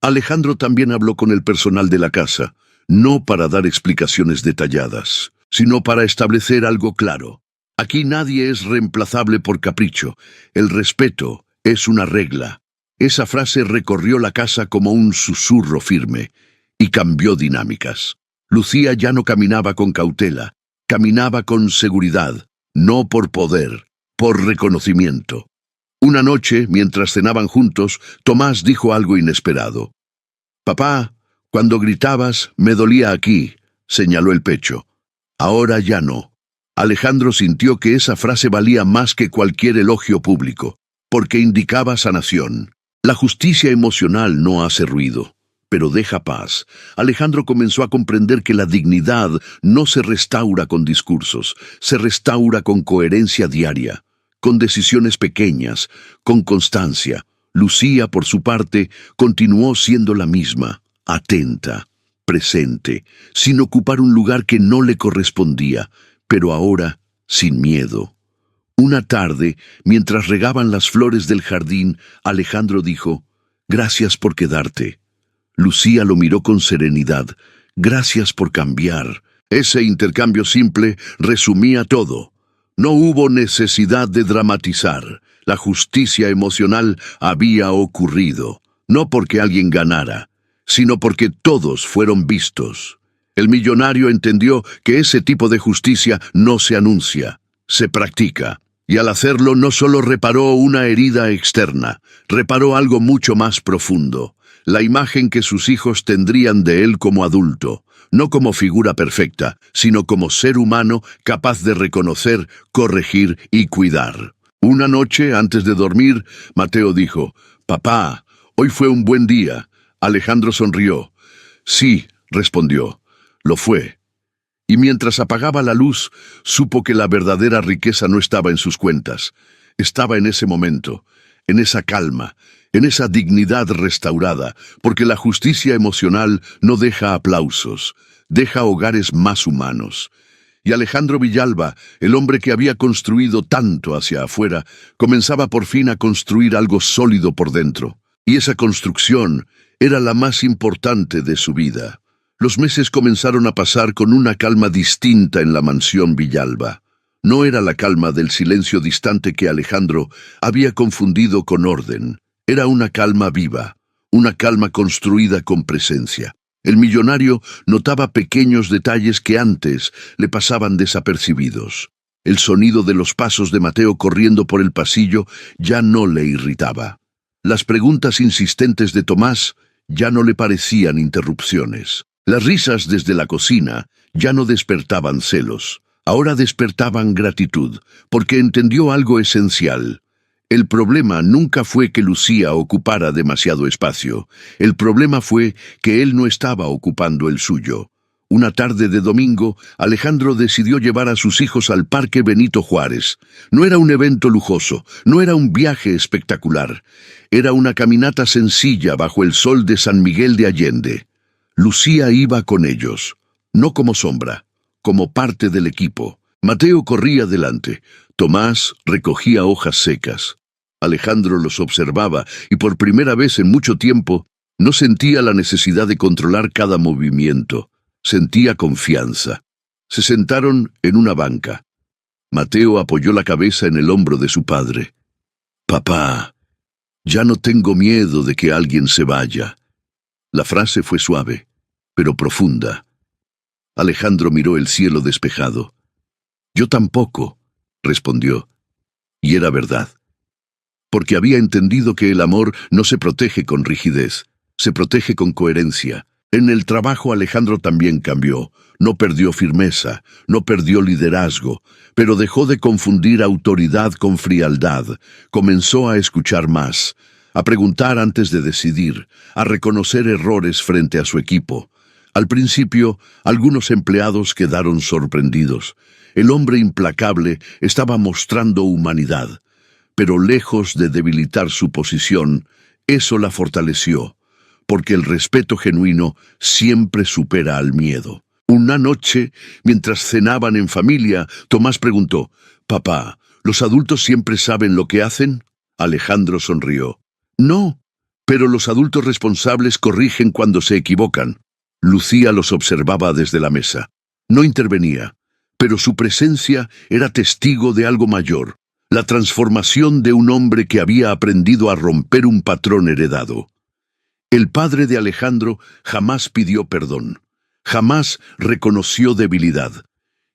Alejandro también habló con el personal de la casa, no para dar explicaciones detalladas, sino para establecer algo claro. Aquí nadie es reemplazable por capricho. El respeto es una regla. Esa frase recorrió la casa como un susurro firme y cambió dinámicas. Lucía ya no caminaba con cautela, caminaba con seguridad, no por poder, por reconocimiento. Una noche, mientras cenaban juntos, Tomás dijo algo inesperado. «Papá, cuando gritabas, me dolía aquí», señaló el pecho. «Ahora ya no». Alejandro sintió que esa frase valía más que cualquier elogio público, porque indicaba sanación. La justicia emocional no hace ruido, pero deja paz. Alejandro comenzó a comprender que la dignidad no se restaura con discursos, se restaura con coherencia diaria, con decisiones pequeñas, con constancia. Lucía, por su parte, continuó siendo la misma, atenta, presente, sin ocupar un lugar que no le correspondía, pero ahora sin miedo. Una tarde, mientras regaban las flores del jardín, Alejandro dijo: «Gracias por quedarte». Lucía lo miró con serenidad. «Gracias por cambiar». Ese intercambio simple resumía todo. No hubo necesidad de dramatizar. La justicia emocional había ocurrido, no porque alguien ganara, sino porque todos fueron vistos. El millonario entendió que ese tipo de justicia no se anuncia, se practica. Y al hacerlo no solo reparó una herida externa, reparó algo mucho más profundo, la imagen que sus hijos tendrían de él como adulto, no como figura perfecta, sino como ser humano capaz de reconocer, corregir y cuidar. Una noche, antes de dormir, Mateo dijo: «Papá, hoy fue un buen día». Alejandro sonrió. «Sí», respondió, «lo fue». Y mientras apagaba la luz, supo que la verdadera riqueza no estaba en sus cuentas. Estaba en ese momento, en esa calma, en esa dignidad restaurada, porque la justicia emocional no deja aplausos, deja hogares más humanos. Y Alejandro Villalba, el hombre que había construido tanto hacia afuera, comenzaba por fin a construir algo sólido por dentro. Y esa construcción era la más importante de su vida. Los meses comenzaron a pasar con una calma distinta en la mansión Villalba. No era la calma del silencio distante que Alejandro había confundido con orden. Era una calma viva, una calma construida con presencia. El millonario notaba pequeños detalles que antes le pasaban desapercibidos. El sonido de los pasos de Mateo corriendo por el pasillo ya no le irritaba. Las preguntas insistentes de Tomás ya no le parecían interrupciones. Las risas desde la cocina ya no despertaban celos, ahora despertaban gratitud, porque entendió algo esencial. El problema nunca fue que Lucía ocupara demasiado espacio, el problema fue que él no estaba ocupando el suyo. Una tarde de domingo, Alejandro decidió llevar a sus hijos al Parque Benito Juárez. No era un evento lujoso, no era un viaje espectacular, era una caminata sencilla bajo el sol de San Miguel de Allende. Lucía iba con ellos, no como sombra, como parte del equipo. Mateo corría delante, Tomás recogía hojas secas. Alejandro los observaba y por primera vez en mucho tiempo no sentía la necesidad de controlar cada movimiento, sentía confianza. Se sentaron en una banca. Mateo apoyó la cabeza en el hombro de su padre. «Papá, ya no tengo miedo de que alguien se vaya». La frase fue suave, pero profunda. Alejandro miró el cielo despejado. «Yo tampoco», respondió. Y era verdad. Porque había entendido que el amor no se protege con rigidez, se protege con coherencia. En el trabajo Alejandro también cambió. No perdió firmeza, no perdió liderazgo, pero dejó de confundir autoridad con frialdad. Comenzó a escuchar más, a preguntar antes de decidir, a reconocer errores frente a su equipo. Al principio, algunos empleados quedaron sorprendidos. El hombre implacable estaba mostrando humanidad, pero lejos de debilitar su posición, eso la fortaleció, porque el respeto genuino siempre supera al miedo. Una noche, mientras cenaban en familia, Tomás preguntó: «Papá, ¿los adultos siempre saben lo que hacen?» Alejandro sonrió. «No, pero los adultos responsables corrigen cuando se equivocan». Lucía los observaba desde la mesa. No intervenía, pero su presencia era testigo de algo mayor, la transformación de un hombre que había aprendido a romper un patrón heredado. El padre de Alejandro jamás pidió perdón, jamás reconoció debilidad.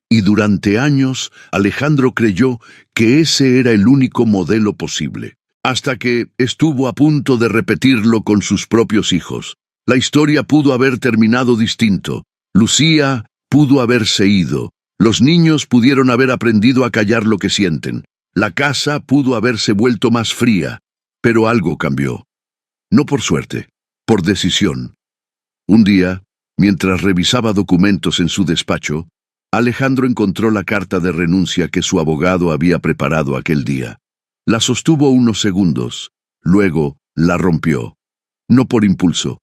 Y durante años Alejandro creyó que ese era el único modelo posible, hasta que estuvo a punto de repetirlo con sus propios hijos. La historia pudo haber terminado distinto. Lucía pudo haberse ido. Los niños pudieron haber aprendido a callar lo que sienten. La casa pudo haberse vuelto más fría. Pero algo cambió. No por suerte, por decisión. Un día, mientras revisaba documentos en su despacho, Alejandro encontró la carta de renuncia que su abogado había preparado aquel día. La sostuvo unos segundos, luego la rompió. No por impulso,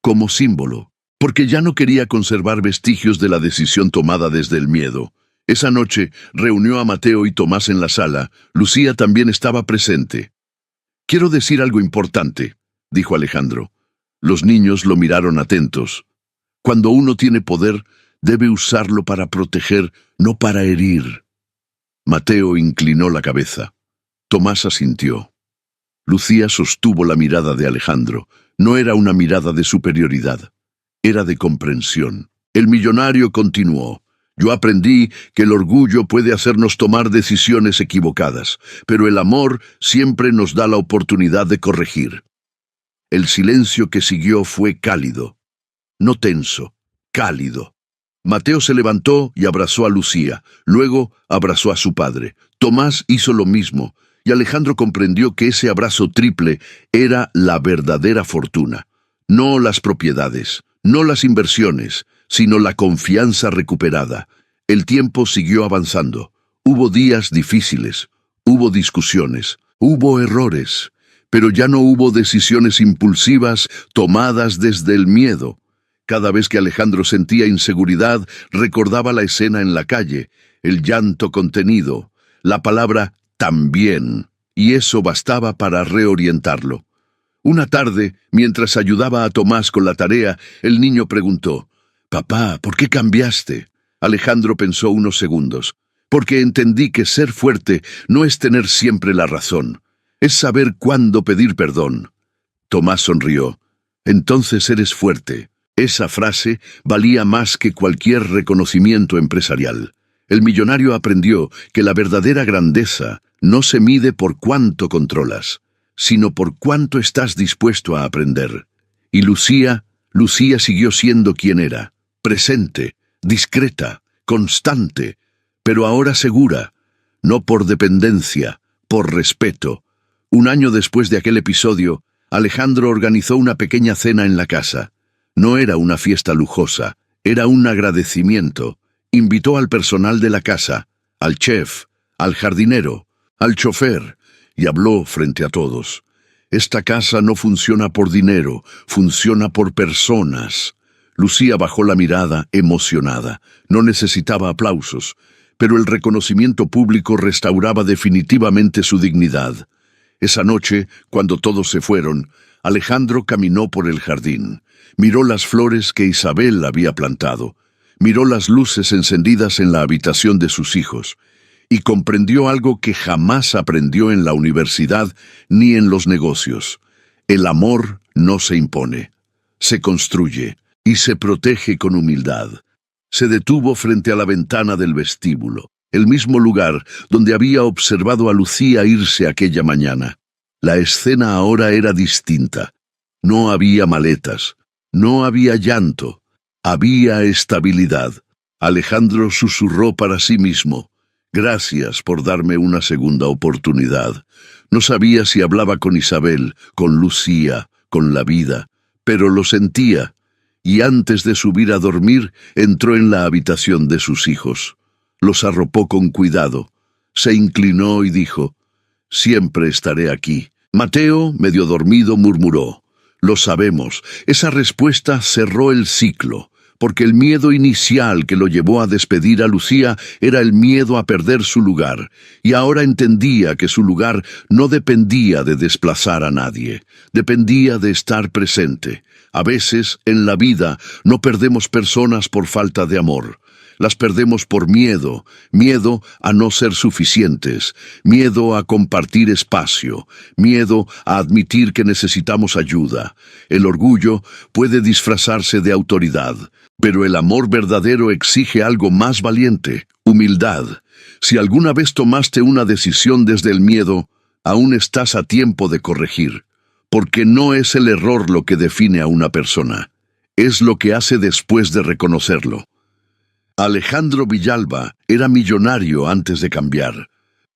como símbolo, porque ya no quería conservar vestigios de la decisión tomada desde el miedo. Esa noche reunió a Mateo y Tomás en la sala. Lucía también estaba presente. «Quiero decir algo importante», dijo Alejandro. Los niños lo miraron atentos. Cuando uno tiene poder, debe usarlo para proteger, no para herir. Mateo inclinó la cabeza. Tomás asintió. Lucía sostuvo la mirada de Alejandro. No era una mirada de superioridad, era de comprensión. El millonario continuó: «Yo aprendí que el orgullo puede hacernos tomar decisiones equivocadas, pero el amor siempre nos da la oportunidad de corregir». El silencio que siguió fue cálido, no tenso, cálido. Mateo se levantó y abrazó a Lucía, luego abrazó a su padre. Tomás hizo lo mismo, y Alejandro comprendió que ese abrazo triple era la verdadera fortuna. No las propiedades, no las inversiones, sino la confianza recuperada. El tiempo siguió avanzando. Hubo días difíciles, hubo discusiones, hubo errores, pero ya no hubo decisiones impulsivas tomadas desde el miedo. Cada vez que Alejandro sentía inseguridad, recordaba la escena en la calle, el llanto contenido, la palabra también, y eso bastaba para reorientarlo. Una tarde, mientras ayudaba a Tomás con la tarea, el niño preguntó: «Papá, ¿por qué cambiaste?». Alejandro pensó unos segundos. «Porque entendí que ser fuerte no es tener siempre la razón, es saber cuándo pedir perdón». Tomás sonrió. «Entonces eres fuerte». Esa frase valía más que cualquier reconocimiento empresarial. El millonario aprendió que la verdadera grandeza no se mide por cuánto controlas, sino por cuánto estás dispuesto a aprender. Y Lucía siguió siendo quien era, presente, discreta, constante, pero ahora segura, no por dependencia, por respeto. Un año después de aquel episodio, Alejandro organizó una pequeña cena en la casa. No era una fiesta lujosa, era un agradecimiento. Invitó al personal de la casa, al chef, al jardinero, al chofer, y habló frente a todos. «Esta casa no funciona por dinero, funciona por personas». Lucía bajó la mirada, emocionada. No necesitaba aplausos, pero el reconocimiento público restauraba definitivamente su dignidad. Esa noche, cuando todos se fueron, Alejandro caminó por el jardín. Miró las flores que Isabel había plantado. Miró las luces encendidas en la habitación de sus hijos. Y comprendió algo que jamás aprendió en la universidad ni en los negocios. El amor no se impone, se construye y se protege con humildad. Se detuvo frente a la ventana del vestíbulo, el mismo lugar donde había observado a Lucía irse aquella mañana. La escena ahora era distinta. No había maletas, no había llanto, había estabilidad. Alejandro susurró para sí mismo: «Gracias por darme una segunda oportunidad». No sabía si hablaba con Isabel, con Lucía, con la vida, pero lo sentía, y antes de subir a dormir, entró en la habitación de sus hijos. Los arropó con cuidado, se inclinó y dijo: «Siempre estaré aquí». Mateo, medio dormido, murmuró: «Lo sabemos». Esa respuesta cerró el ciclo, porque el miedo inicial que lo llevó a despedir a Lucía era el miedo a perder su lugar, y ahora entendía que su lugar no dependía de desplazar a nadie, dependía de estar presente. A veces, en la vida, no perdemos personas por falta de amor. Las perdemos por miedo, miedo a no ser suficientes, miedo a compartir espacio, miedo a admitir que necesitamos ayuda. El orgullo puede disfrazarse de autoridad, pero el amor verdadero exige algo más valiente: humildad. Si alguna vez tomaste una decisión desde el miedo, aún estás a tiempo de corregir, porque no es el error lo que define a una persona, es lo que hace después de reconocerlo. Alejandro Villalba era millonario antes de cambiar,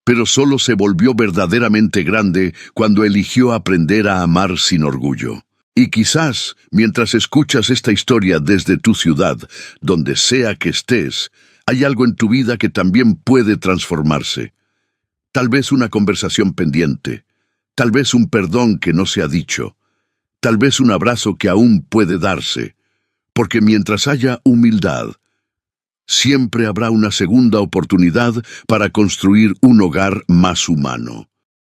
pero solo se volvió verdaderamente grande cuando eligió aprender a amar sin orgullo. Y quizás, mientras escuchas esta historia desde tu ciudad, donde sea que estés, hay algo en tu vida que también puede transformarse. Tal vez una conversación pendiente, tal vez un perdón que no se ha dicho, tal vez un abrazo que aún puede darse, porque mientras haya humildad, siempre habrá una segunda oportunidad para construir un hogar más humano.